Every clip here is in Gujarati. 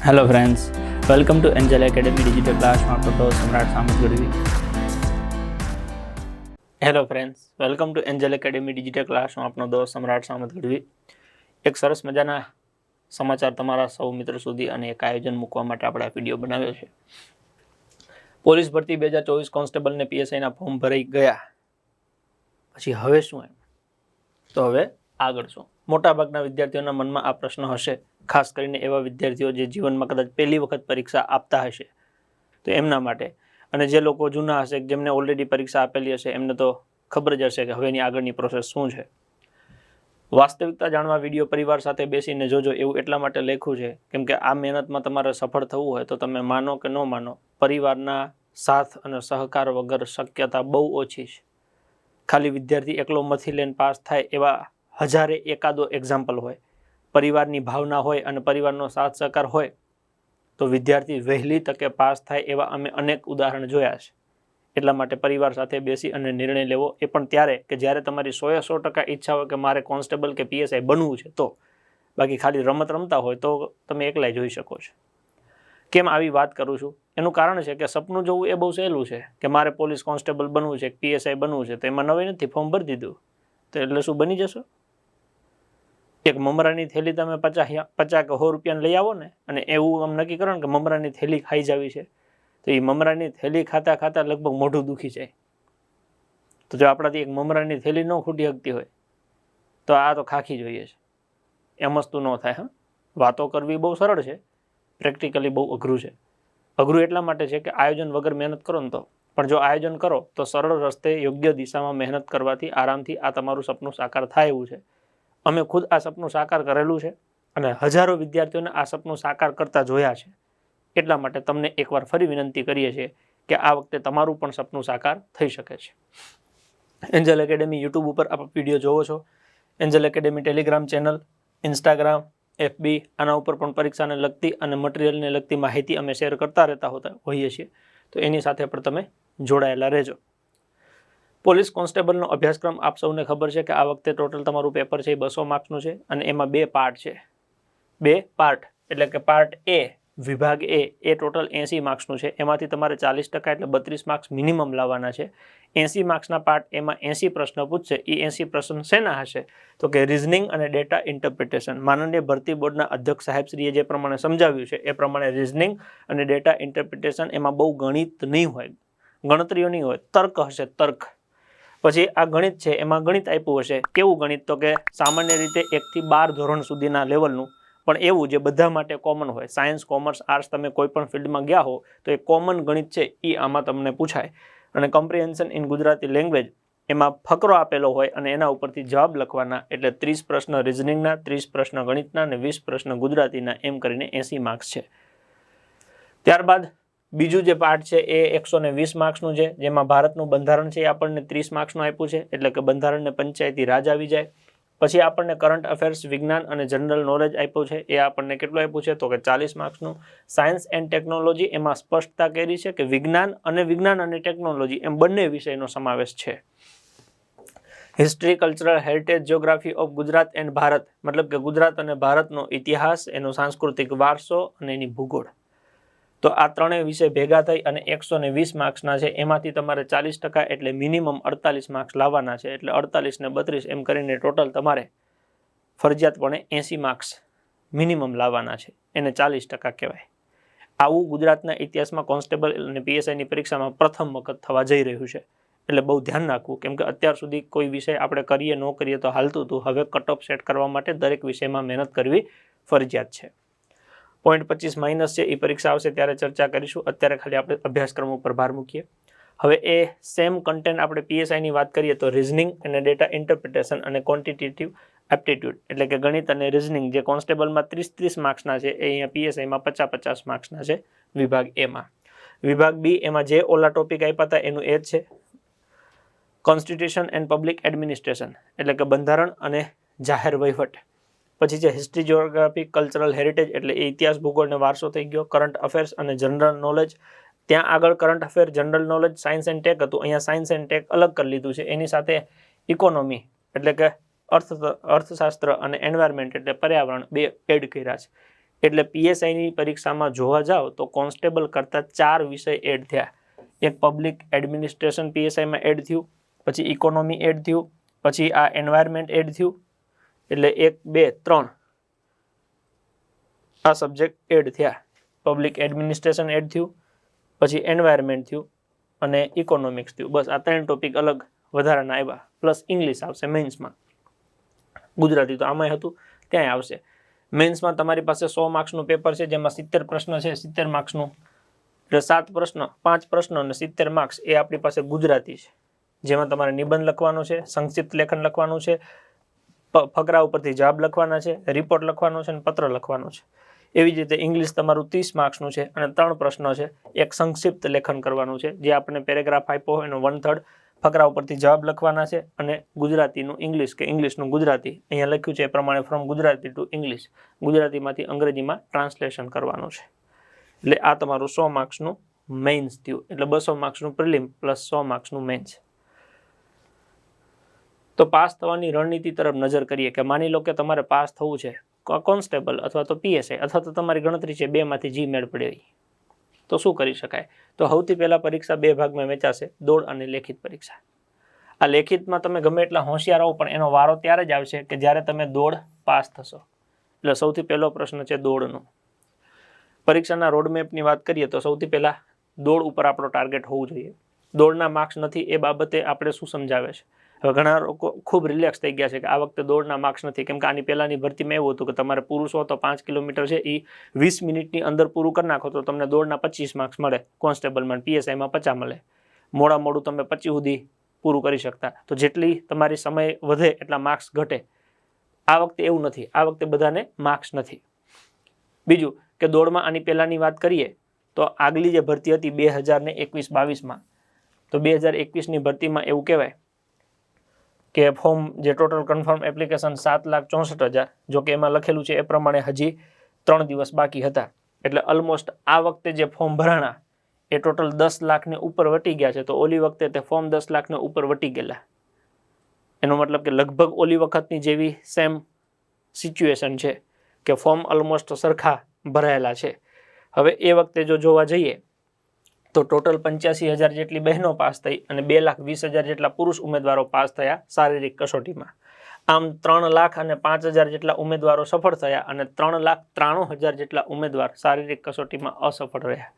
Hello friends, welcome to Angel academy digital ક્લાસમાં આપણો દોસ્ત સમ્રાટ Samat Gadhvi. Hello friends, welcome to Angel academy digital ક્લાસમાં આપણો દોસ્ત સમ્રાટ સામત ગઢવી. એક સરસ મજાના સમાચાર તમારા સૌ મિત્રો સુધી અને એક આયોજન મૂકવા માટે આપણે આ વિડીયો બનાવ્યો છે. પોલીસ ભરતી 2024 કોન્સ્ટેબલ ને પીએસઆઈના ફોર્મ ભરાઈ ગયા પછી હવે શું એમ? તો હવે આગળ શું? મોટાભાગના વિદ્યાર્થીઓના મનમાં આ પ્રશ્ન હશે, ખાસ કરીને એવા વિદ્યાર્થીઓ જે જીવનમાં કદાચ પહેલી વખત પરીક્ષા આપતા હશે તો એમના માટે, અને જે લોકો જૂના હશે જેમને ઓલરેડી પરીક્ષા આપેલી હશે એમને તો ખબર જ હશે કે હવેની આગળની પ્રોસેસ શું છે. વાસ્તવિકતા જાણવા વિડીયો પરિવાર સાથે બેસીને જોજો એવું એટલા માટે લખ્યું છે કેમ કે આ મહેનતમાં તમારે સફળ થવું હોય તો તમે માનો કે ન માનો, પરિવારના સાથ અને સહકાર વગર શક્યતા બહુ ઓછી છે. ખાલી વિદ્યાર્થી એકલો મથી લઈને પાસ થાય એવા હજારે એકાદો એક્ઝામ્પલ હોય. પરિવારની ભાવના હોય અને પરિવારનો સાથ સહકાર હોય તો વિદ્યાર્થી વહેલી તકે પાસ થાય એવા અમે અનેક ઉદાહરણ જોયા છે. એટલા માટે પરિવાર સાથે બેસી અને નિર્ણય લેવો, એ પણ ત્યારે કે જ્યારે તમારી 100% ઈચ્છા હોય કે મારે કોન્સ્ટેબલ કે પીએસઆઈ બનવું છે તો. બાકી ખાલી રમત રમતા હોય તો તમે એકલાય જોઈ શકો છો. કેમ આવી વાત કરું છું? એનું કારણ છે કે સપનું જોવું એ બહુ સહેલું છે કે મારે પોલીસ કોન્સ્ટેબલ બનવું છે, પીએસઆઈ બનવું છે, તો એમાં નવાઈ નથી, ફોર્મ ભરી દીધું તો એટલે શું બની જશો? એક મમરાની થેલી તમે 50 કે 100 રૂપિયાની લઈ આવો ને, અને એવું આમ નક્કી કરો ને કે મમરાની થેલી ખાઈ જવી છે, તો એ મમરાની થેલી ખાતા ખાતા લગભગ મોઢું દુખી જાય. તો જો આપણાથી એક મમરાની થેલી ન ખૂટી શકતી હોય તો આ તો ખાખી જોઈએ છે. એમ વસ્તુ ન થાય. વાતો કરવી બહુ સરળ છે, પ્રેક્ટિકલી બહુ અઘરું છે. અઘરું એટલા માટે છે કે આયોજન વગર મહેનત કરો ને તો, પણ જો આયોજન કરો તો સરળ રસ્તે યોગ્ય દિશામાં મહેનત કરવાથી આરામથી આ તમારું સપનું સાકાર થાય એવું છે. અમે ખુદ આ સપનું સાકાર કરેલું છે અને હજારો વિદ્યાર્થીઓને આ સપનું સાકાર કરતા જોયા છે. એટલા માટે તમને એકવાર ફરી વિનંતી કરીએ છીએ કે આ વખતે તમારું પણ સપનું સાકાર થઈ શકે છે. એન્જલ એકેડેમી યુટ્યુબ ઉપર આપ વિડીયો જોવો છો. Angel academy Telegram channel, Instagram, FB, આના ઉપર પણ પરીક્ષાને લગતી અને મટીરિયલને લગતી માહિતી અમે શેર કરતા રહેતા હોઈએ છીએ. તો એની સાથે પણ તમે જોડાયેલા રહેજો. પોલીસ કોન્સ્ટેબલનો અભ્યાસક્રમ આપ સૌને ખબર છે કે આ વખતે ટોટલ તમારું પેપર છે એ 200 માર્ક્સનું છે અને એમાં 2 પાર્ટ છે. 2 પાર્ટ એટલે કે પાર્ટ એ, વિભાગ એ ટોટલ 80 માર્ક્સનું છે. એમાંથી તમારે 40% એટલે 32 માર્ક્સ મિનિમમ લાવવાના છે. 80 માર્ક્સના પાર્ટ એમાં 80 પ્રશ્ન પૂછશે. એ 80 પ્રશ્ન શેના હશે? તો કે રિઝનિંગ અને ડેટા ઇન્ટરપ્રિટેશન. માનનીય ભરતી બોર્ડના અધ્યક્ષ સાહેબશ્રીએ જે પ્રમાણે સમજાવ્યું છે એ પ્રમાણે રિઝનિંગ અને ડેટા ઇન્ટરપ્રિટેશન એમાં બહુ ગણિત નહીં હોય, ગણતરીઓ નહીં હોય, તર્ક હશે, તર્ક. પછી આ ગણિત છે એમાં ગણિત આપ્યું હશે. કેવું ગણિત? તો કે સામાન્ય રીતે 1 થી 12 ધોરણ સુધીના લેવલનું, પણ એવું જે બધા માટે કોમન હોય. સાયન્સ, કોમર્સ, આર્ટ્સ, તમે કોઈ પણ ફિલ્ડમાં ગયા હો તો એ કોમન ગણિત છે એ આમાં તમને પૂછાય. અને કોમ્પ્રિહેન્શન ઇન ગુજરાતી લેંગ્વેજ એમાં ફકરો આપેલો હોય અને એના ઉપરથી જવાબ લખવાના. એટલે 30 પ્રશ્ન રિઝનિંગના, 30 પ્રશ્ન ગણિતના અને 20 પ્રશ્ન ગુજરાતીના, એમ કરીને 80 માર્ક્સ છે. ત્યારબાદ બીજું જે પાર્ટ છે એ 120 માર્ક્સનું છે, જેમાં ભારતનું બંધારણ છે એ આપણને 30 માર્ક્સનું આપ્યું છે, એટલે કે બંધારણને પંચાયતી રાજ આવી જાય. પછી આપણને કરંટ અફેર્સ, વિજ્ઞાન અને જનરલ નોલેજ આપ્યું છે, એ આપણને કેટલું આપ્યું છે? તો કે 40 માર્ક્સનું. સાયન્સ એન્ડ ટેકનોલોજી, એમાં સ્પષ્ટતા કરી છે કે વિજ્ઞાન અને ટેકનોલોજી એમ બંને વિષયનો સમાવેશ છે. History, cultural, heritage, geography of Gujarat and Bharat, મતલબ કે ગુજરાત અને ભારતનો ઇતિહાસ, એનો સાંસ્કૃતિક વારસો અને એની ભૂગોળ. તો આ ત્રણેય વિષય ભેગા થઈ અને 120 માર્ક્સના છે. એમાંથી તમારે 40% એટલે મિનિમમ 48 માર્ક્સ લાવવાના છે. એટલે 48 ને 32 એમ કરીને ટોટલ તમારે ફરજિયાતપણે 80 માર્ક્સ મિનિમમ લાવવાના છે. એને 40% કહેવાય. આવું ગુજરાતના ઇતિહાસમાં કોન્સ્ટેબલ અને પીએસઆઈની પરીક્ષામાં પ્રથમ વખત થવા જઈ રહ્યું છે. એટલે બહુ ધ્યાન રાખવું, કેમ કે અત્યાર સુધી કોઈ વિષય આપણે કરીએ ન કરીએ તો હાલતું હતું. હવે કટ ઓફ સેટ કરવા માટે દરેક વિષયમાં મહેનત કરવી ફરજિયાત છે. 0.25 માઇનસ છે, એ પરીક્ષા આવશે ત્યારે ચર્ચા કરીશું. અત્યારે ખાલી આપણે અભ્યાસક્રમ ઉપર ભાર મૂકીએ. હવે એ સેમ કન્ટેન્ટ આપણે પીએસઆઈની વાત કરીએ તો રિઝનિંગ અને ડેટા ઇન્ટરપ્રિટેશન અને ક્વોન્ટિટેટિવ એપ્ટિટ્યૂડ, એટલે કે ગણિત અને રિઝનિંગ, જે કોન્સ્ટેબલમાં 30 માર્ક્સના છે એ અહીંયા પીએસઆઈમાં 50 માર્ક્સના છે વિભાગ એમાં. વિભાગ બી એમાં જે ઓલા ટોપિક આપ્યા હતા એનું એ જ છે. કોન્સ્ટિટ્યુશન એન્ડ પબ્લિક એડમિનિસ્ટ્રેશન, એટલે કે બંધારણ અને જાહેર વહીવટ. પછી છે હિસ્ટ્રી, જ્યોગ્રાફી, કલ્ચરલ હેરિટેજ, એટલે એ ઇતિહાસ, ભૂગોળ અને વારસો થઈ ગયો. કરંટ અફેર્સ અને જનરલ નોલેજ, ત્યાં આગળ current affair, general knowledge, science and tech હતું. અહીંયા સાયન્સ એન્ડ ટેક અલગ કરી લીધું છે. એની સાથે ઇકોનોમી એટલે કે અર્થશાસ્ત્ર અને એન્વાયરમેન્ટ એટલે પર્યાવરણ 2 એડ કર્યા છે. એટલે પીએસઆઈની પરીક્ષામાં જોવા જાઓ તો કોન્સ્ટેબલ કરતાં 4 વિષય એડ થયા. એક પબ્લિક એડમિનિસ્ટ્રેશન પીએસઆઈમાં એડ થયું, પછી ઇકોનોમી એડ થયું, પછી આ એન્વાયરમેન્ટ એડ થયું. એટલે 1, 2, 3 આ સબ્જેક્ટ એડ થયા. પબ્લિક એડમિનિસ્ટ્રેશન એડ થયું, પછી એન્વાયરમેન્ટ થયું અને ઇકોનોમિક્સ થયું. બસ આ 3 ટોપિક અલગ વધારાના આવ્યા. પ્લસ ઇંગ્લિશ આવશે મેન્સમાં. ગુજરાતી તો આમાંય હતું, ત્યાંય આવશે. મેન્સમાં તમારી પાસે 100 માર્ક્સનું પેપર છે, જેમાં 70 પ્રશ્ન છે, 70 માર્ક્સનું. એટલે 7 પ્રશ્ન, 5 પ્રશ્ન અને 70 માર્ક્સ એ આપણી પાસે ગુજરાતી છે, જેમાં તમારે નિબંધ લખવાનો છે, સંક્ષિપ્ત લેખન લખવાનું છે, ફકરા ઉપરથી જવાબ લખવાના છે, રિપોર્ટ લખવાનો છે અને પત્ર લખવાનો છે. એવી જ રીતે ઇંગ્લિશ તમારું 30 માર્ક્સનું છે અને 3 પ્રશ્નો છે. એક સંક્ષિપ્ત લેખન કરવાનું છે, જે આપણે પેરેગ્રાફ આપ્યો હોય એનો 1/3, ફકરા ઉપરથી જવાબ લખવાના છે અને ગુજરાતીનું ઇંગ્લિશ કે ઇંગ્લિશનું ગુજરાતી, અહીંયા લખ્યું છે એ પ્રમાણે ફ્રોમ ગુજરાતી ટુ ઇંગ્લિશ, ગુજરાતીમાંથી અંગ્રેજીમાં ટ્રાન્સલેશન કરવાનું છે. એટલે આ તમારું 100 માર્ક્સનું મેઇન્સ થયું. એટલે 200 માર્ક્સનું પ્રિલિમ પ્લસ 100 માર્ક્સનું મેઇન્સ. તો પાસ થવાની રણનીતિ તરફ નજર કરીએ કે માની લો કે તમારે પાસ થવું છે કોન્સ્ટેબલ અથવા તો પીએસઆઈ અથવા તો તમારી ગણતરી છે 2 માંથી જી મેળ પડે, તો શું કરી શકાય? તો સૌથી પહેલા પરીક્ષા 2 ભાગમાં વહેંચાશે, દોડ અને લેખિત પરીક્ષા. આ લેખિતમાં તમે ગમે એટલા હોશિયાર હો, પણ એનો વારો ત્યારે જ આવશે કે જ્યારે તમે દોડ પાસ થશો. એટલે સૌથી પહેલો પ્રશ્ન છે દોડનો. પરીક્ષાના રોડમેપની વાત કરીએ તો સૌથી પહેલા દોડ ઉપર આપણો ટાર્ગેટ હોવું જોઈએ. દોડના માર્ક્સ નથી એ બાબતે આપણે શું સમજાવે છે? હવે ઘણા લોકો ખૂબ રિલેક્સ થઈ ગયા છે કે આ વખતે દોડના માર્ક્સ નથી, કેમ કે આની પહેલાની ભરતીમાં એવું હતું કે તમારે પુરુષો તો 5 કિલોમીટર છે એ 20 મિનિટની અંદર પૂરું કરી નાખો તો તમને દોડના 25 માર્ક્સ મળે, કોન્સ્ટેબલમાં પીએસઆઈમાં 50 મળે. મોડું તમે 25 સુધી પૂરું કરી શકતા. તો જેટલી તમારી સમય વધે એટલા માર્ક્સ ઘટે. આ વખતે એવું નથી, આ વખતે બધાને માર્ક્સ નથી. બીજું કે દોડમાં આની પહેલાની વાત કરીએ તો આગલી જે ભરતી હતી 2021-22માં, તો 2021ની ભરતીમાં એવું કહેવાય કે ફોર્મ જે ટોટલ કન્ફર્મ એપ્લિકેશન 7,64,000, જો કે એમાં લખેલું છે એ પ્રમાણે હજી 3 દિવસ બાકી હતા. એટલે ઓલમોસ્ટ આ વખતે જે ફોર્મ ભરાણા એ ટોટલ 10 લાખને ઉપર વટી ગયા છે. તો ઓલી વખતે તે ફોર્મ 10 લાખને ઉપર વટી ગયેલા. એનો મતલબ કે લગભગ ઓલી વખતની જેવી સેમ સિચ્યુએશન છે કે ફોર્મ ઓલમોસ્ટ સરખા ભરાયેલા છે. હવે એ વખતે જો જોવા જઈએ તો ટોટલ 85,000 જેટલી બહેનો પાસ થઈ અને 2,20,000 જેટલા પુરુષ ઉમેદવારો પાસ થયા શારીરિક કસોટીમાં. આમ 3,05,000 જેટલા ઉમેદવારો સફળ થયા અને 3,93,000 જેટલા ઉમેદવાર શારીરિક કસોટીમાં અસફળ રહ્યા.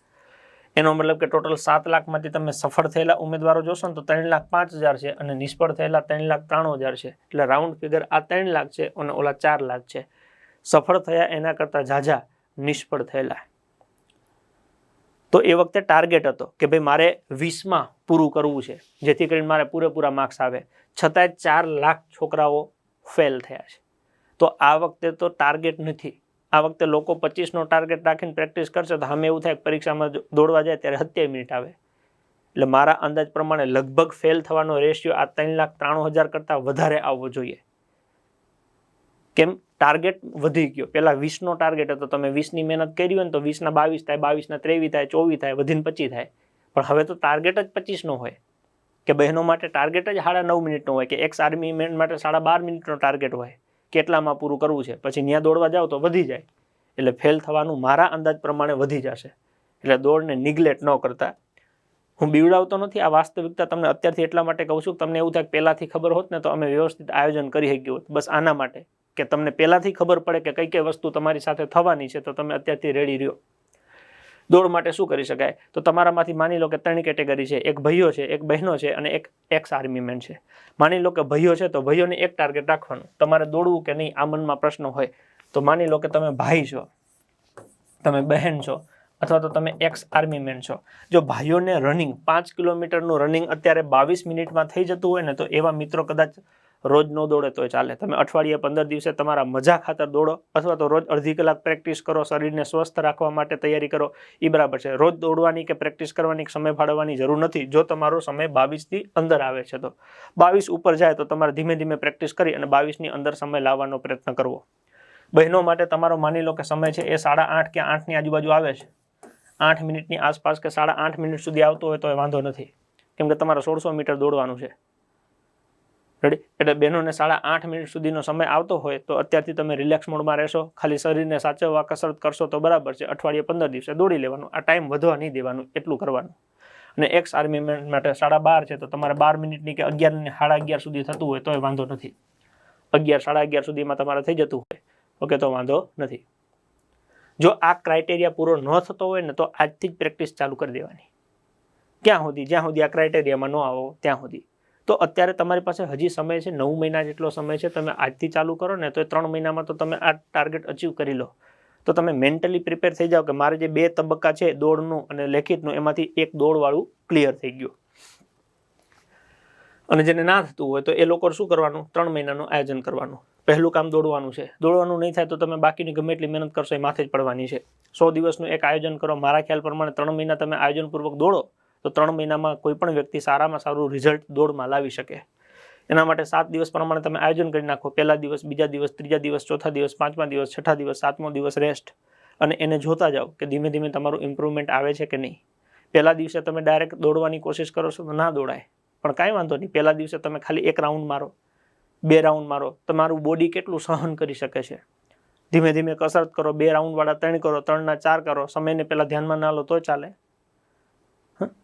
એનો મતલબ કે ટોટલ 7 લાખમાંથી તમે સફળ થયેલા ઉમેદવારો જોશો ને તો 3,05,000 છે અને નિષ્ફળ થયેલા 3,93,000 છે. એટલે રાઉન્ડ ફિગર આ 3 લાખ છે અને ઓલા 4 લાખ છે. સફળ થયા એના કરતાં ઝાઝા નિષ્ફળ થયેલા. તો એ વખતે ટાર્ગેટ હતો કે ભાઈ મારે 20માં પૂરું કરવું છે, જેથી કરીને મારે પૂરેપૂરા માર્ક્સ આવે. છતાંય 4 લાખ છોકરાઓ ફેલ થયા છે. તો આ વખતે તો ટાર્ગેટ નથી. આ વખતે લોકો 25નો ટાર્ગેટ રાખીને પ્રેક્ટિસ કરશે તો અમે એવું થાય કે પરીક્ષામાં દોડવા જાય ત્યારે 27 મિનિટ આવે. એટલે મારા અંદાજ પ્રમાણે લગભગ ફેલ થવાનો રેશિયો આ 3,93,000 કરતાં વધારે આવવો જોઈએ. કેમ? ટાર્ગેટ વધી ગયો. પહેલા 20નો ટાર્ગેટ હતો, તમે 20ની મહેનત કરી હોય ને તો 20ના 22 થાય, 22ના 23 થાય, 24 થાય, વધીને 25 થાય. પણ હવે તો ટાર્ગેટ જ 25નો હોય કે બહેનો માટે ટાર્ગેટ જ 9.5 મિનિટનો હોય કે એક્સ આર્મી મેન માટે 12.5 મિનિટનો ટાર્ગેટ હોય. કેટલામાં પૂરું કરવું છે, પછી ત્યાં દોડવા જાવ તો વધી જાય. એટલે ફેલ થવાનું મારા અંદાજ પ્રમાણે વધી જશે. એટલે દોડને નિગ્લેક્ટ ન કરતા. હું બીવડાવતો નથી, આ વાસ્તવિકતા તમને અત્યારથી એટલા માટે કહું છું. તમને એવું થાય કે પહેલાથી ખબર હોત ને તો અમે વ્યવસ્થિત આયોજન કરી શક્યું હોત. બસ આના માટે કે તમને પહેલાથી ખબર પડે કે કઈ કઈ વસ્તુ તમારી સાથે થવાની છે, તો તમે અત્યારથી રેડી રહ્યો. દોડ માટે શું કરી શકાય? તો તમારામાંથી માની લો કે 3 કેટેગરી છે, એક ભાઈઓ છે, એક બહેનો છે અને એક એક્સ આર્મી મેન છે. માની લો કે ભાઈઓ છે તો ભાઈઓને એક ટાર્ગેટ રાખવાનું, તમારે દોડવું કે નહીં આ મનમાં પ્રશ્ન હોય. તો માની લો કે તમે ભાઈ છો, તમે બહેન છો અથવા તો તમે એક્સ આર્મી મેન છો. જો ભાઈઓને રનિંગ 5 કિલોમીટરનું રનિંગ અત્યારે 22 મિનિટમાં થઈ જતું હોય ને, તો એવા મિત્રો કદાચ રોજ ન દોડે તોય ચાલે. તમે અઠવાડિયે 15 દિવસે તમારા મજા ખાતર દોડો અથવા તો રોજ અડધી કલાક પ્રેક્ટિસ કરો, શરીરને સ્વસ્થ રાખવા માટે તૈયારી કરો, એ બરાબર છે. રોજ દોડવાની કે પ્રેક્ટિસ કરવાની સમય ફાળવવાની જરૂર નથી. જો તમારો સમય 22થી અંદર આવે છે તો 22 ઉપર જાય તો તમારે ધીમે ધીમે પ્રેક્ટિસ કરી અને 22ની અંદર સમય લાવવાનો પ્રયત્ન કરવો. બહેનો માટે તમારો માની લો કે સમય છે એ 8:30 કે 8ની આજુબાજુ આવે છે, 8 મિનિટની આસપાસ કે 8:30 મિનિટ સુધી આવતો હોય તો એ વાંધો નથી, કેમ કે તમારે 1600 મીટર દોડવાનું છે. રેડી? એટલે બહેનોને 8.5 મિનિટ સુધીનો સમય આવતો હોય તો અત્યારથી તમે રિલેક્સ મોડમાં રહેશો, ખાલી શરીરને સાચવવા કસરત કરશો તો બરાબર છે. અઠવાડિયે 15 દિવસે દોડી લેવાનું, આ ટાઈમ વધવા નહીં દેવાનું, એટલું કરવાનું. અને એક્સ આર્મી મેન માટે 12.5 છે તો તમારે 12 મિનિટની કે 11 ને 11:30 સુધી થતું હોય તોય વાંધો નથી. 11, 11:30 સુધીમાં તમારે થઈ જતું હોય ઓકે તો વાંધો નથી. જો આ ક્રાઇટેરિયા પૂરો ન થતો હોય ને તો આજથી જ પ્રેક્ટિસ ચાલુ કરી દેવાની. ક્યાં સુધી? જ્યાં સુધી આ ક્રાઇટેરિયામાં ન આવો ત્યાં સુધી. તો અત્યારે તમારી પાસે હજી સમય છે, 9 મહિના જેટલો સમય છે. તમે આજથી ચાલુ કરો ને તો 3 મહિનામાં તો તમે આ ટાર્ગેટ અચીવ કરી લો. તો તમે મેન્ટલી પ્રિપેર થઈ જાઓ કે મારે જે 2 તબક્કા છે દોડનું અને લેખિતનું, એમાંથી એક દોડવાળું ક્લિયર થઈ ગયું. અને જેને ના થતું હોય તો એ લોકો શું કરવાનું? 3 મહિનાનું આયોજન કરવાનું. પહેલું કામ દોડવાનું છે. દોડવાનું નહીં થાય તો તમે બાકીની ગમે એટલી મહેનત કરશો એ માથે જ પડવાની છે. 100 દિવસનું એક આયોજન કરો. મારા ખ્યાલ પ્રમાણે 3 મહિના તમે આયોજનપૂર્વક દોડો તો 3 મહિનામાં કોઈ પણ વ્યક્તિ સારામાં સારું રિઝલ્ટ દોડમાં લાવી શકે. એના માટે 7 દિવસ પ્રમાણે તમે આયોજન કરી નાખો. પહેલા દિવસ, બીજા દિવસ, ત્રીજા દિવસ, ચોથા દિવસ, પાંચમા દિવસ, છઠ્ઠા દિવસ, સાતમો દિવસ રેસ્ટ. અને એને જોતા જાઓ કે ધીમે ધીમે તમારું ઇમ્પ્રુવમેન્ટ આવે છે કે નહીં. પહેલા દિવસે તમે ડાયરેક્ટ દોડવાની કોશિશ કરો છો તો ના દોડાય, પણ કાંઈ વાંધો નહીં. પહેલા દિવસે તમે ખાલી 1 રાઉન્ડ મારો, 2 રાઉન્ડ મારો. તમારું બોડી કેટલું સહન કરી શકે છે. ધીમે ધીમે કસરત કરો. 2 રાઉન્ડવાળા 3 કરો, 3ના 4 કરો. સમયને પહેલાં ધ્યાનમાં ના લો તો ચાલે,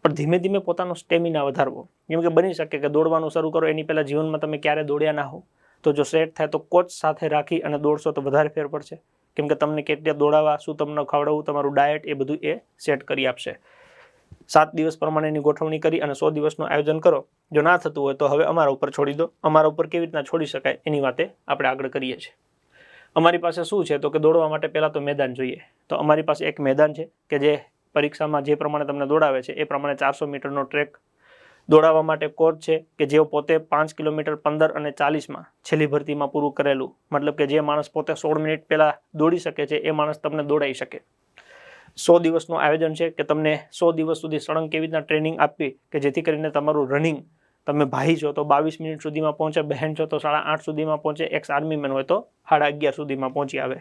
પણ ધીમે ધીમે પોતાનો સ્ટેમિના વધારવો. કેમ કે બની શકે કે દોડવાનું શરૂ કરો એની પહેલાં જીવનમાં તમે ક્યારે દોડ્યા ના હો. તો જો સેટ થાય તો કોચ સાથે રાખી અને દોડશો તો વધારે ફેર પડશે. કેમ કે તમને કેટલા દોડાવવા, શું તમને ખવડાવવું, તમારું ડાયટ એ બધું એ સેટ કરી આપશે. 7 દિવસ પ્રમાણેની ગોઠવણી કરી અને 100 દિવસનું આયોજન કરો. જો ના થતું હોય તો હવે અમારા ઉપર છોડી દો. અમારા ઉપર કેવી રીતના છોડી શકાય એની વાતે આપણે આગળ કરીએ છીએ. અમારી પાસે શું છે તો કે દોડવા માટે પહેલાં તો મેદાન જોઈએ. તો અમારી પાસે એક મેદાન છે કે જે પરીક્ષામાં જે પ્રમાણે તમને દોડાવે છે એ પ્રમાણે 400 મીટરનો ટ્રેક. દોડાવવા માટે કોચ છે કે જેઓ પોતે 5 કિલોમીટર 15 અને 40માં છેલ્લી ભરતીમાં પૂરું કરેલું. મતલબ કે જે માણસ પોતે 16 મિનિટ પહેલાં દોડી શકે છે એ માણસ તમને દોડાવી શકે. 100 દિવસનું આયોજન છે કે તમને 100 દિવસ સુધી સળંગ કેવી રીતના ટ્રેનિંગ આપવી કે જેથી કરીને તમારું રનિંગ, તમે ભાઈ છો તો 22 મિનિટ સુધીમાં પહોંચે, બહેન છો તો 8:30 સુધીમાં પહોંચે, એક્સ આર્મી મેન હોય તો 11:30 સુધીમાં પહોંચી આવે.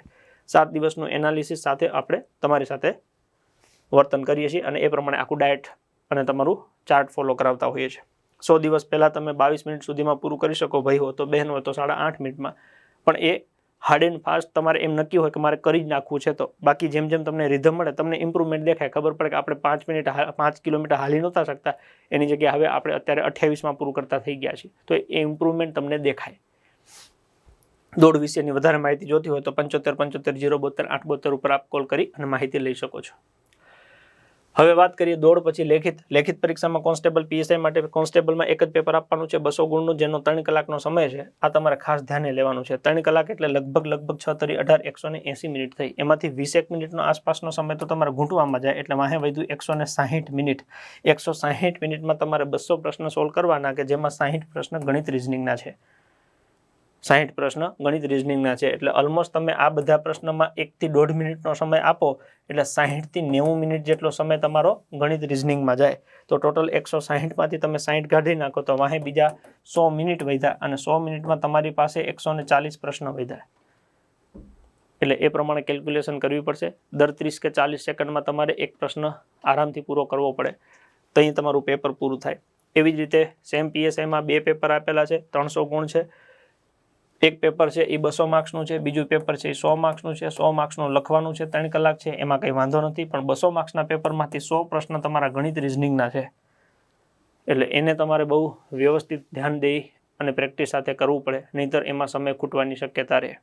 7 દિવસનું એનાલિસિસ સાથે આપણે તમારી સાથે વર્તન કરીએ છીએ અને એ પ્રમાણે આખું ડાયટ અને તમારું ચાર્ટ ફોલો કરાવતા હોઈએ છીએ. 100 દિવસ પહેલાં તમે 22 મિનિટ સુધીમાં પૂરું કરી શકો, ભાઈ હો તો, બહેન હોય તો 8.5 મિનિટમાં. પણ એ હાર્ડ એન્ડ ફાસ્ટ તમારે એમ નક્કી હોય કે મારે કરી જ નાખવું છે. તો બાકી જેમ જેમ તમને રિધમ મળે, તમને ઇમ્પ્રુવમેન્ટ દેખાય, ખબર પડે કે આપણે 5 કિલોમીટર હાલી નહોતા શકતા, એની જગ્યાએ હવે આપણે અત્યારે 28માં પૂરું કરતા થઈ ગયા છીએ. તો એ ઇમ્પ્રુવમેન્ટ તમને દેખાય. દોડ વિશેની વધારે માહિતી જોતી હોય તો 75 75 072 872 ઉપર આપ કોલ કરી અને માહિતી લઈ શકો છો. હવે વાત કરીએ દોડ પછી લેખિત પરીક્ષામાં કોન્સ્ટેબલ પીએસઆઈ માટે કોન્સ્ટેબલમાં એક જ પેપર આપવાનું છે 200 ગુણનું, જેનો 3 કલાકનો સમય છે. આ તમારે ખાસ ધ્યાને લેવાનું છે. 3 કલાક એટલે લગભગ 6 તરી 18 180 મિનિટ થઈ. એમાંથી 21 મિનિટનો આસપાસનો સમય તો તમારે ઘૂંટવામાં જાય, એટલે વાહે વધુ 160 મિનિટ. 160 મિનિટમાં તમારે 200 પ્રશ્ન સોલ્વ કરવાના કે જેમાં 60 પ્રશ્ન ગણિત રીઝનિંગના છે. 60 પ્રશ્ન ગણિત રીઝનિંગના છે. એટલે ઓલમોસ્ટ તમે આ બધા પ્રશ્નમાં 1 થી 1.5 મિનિટનો સમય આપો એટલે 60 થી 90 મિનિટ જેટલો સમય તમારો ગણિત રીઝનિંગમાં જાય. તો ટોટલ 160માંથી તમે 60 કાઢી નાખો તો વાહે બીજા 100 મિનિટ વધ્યા અને 100 મિનિટમાં તમારી પાસે 140 પ્રશ્ન વધ્યા. એટલે એ પ્રમાણે કેલ્ક્યુલેશન કરવી પડશે. દર 30 કે 40 સેકન્ડમાં તમારે એક પ્રશ્ન આરામથી પૂરો કરવો પડે તો અહીં તમારું પેપર પૂરું થાય. એવી જ રીતે સેમ પીએસઆઈમાં 2 પેપર આપેલા છે, 300 ગુણ છે. એક પેપર છે એ 200 માર્ક્સનું છે, બીજું પેપર છે એ 100 માર્ક્સનું છે. 100 માર્ક્સનું લખવાનું છે, 3 કલાક છે, એમાં કંઈ વાંધો નથી. પણ 200 માર્ક્સના પેપરમાંથી 100 પ્રશ્ન તમારા ગણિત રીઝનિંગના છે. એટલે એને તમારે બહુ વ્યવસ્થિત ધ્યાન દઈ અને પ્રેક્ટિસ સાથે કરવું પડે, નહીંતર એમાં સમય ખૂટવાની શક્યતા રહે.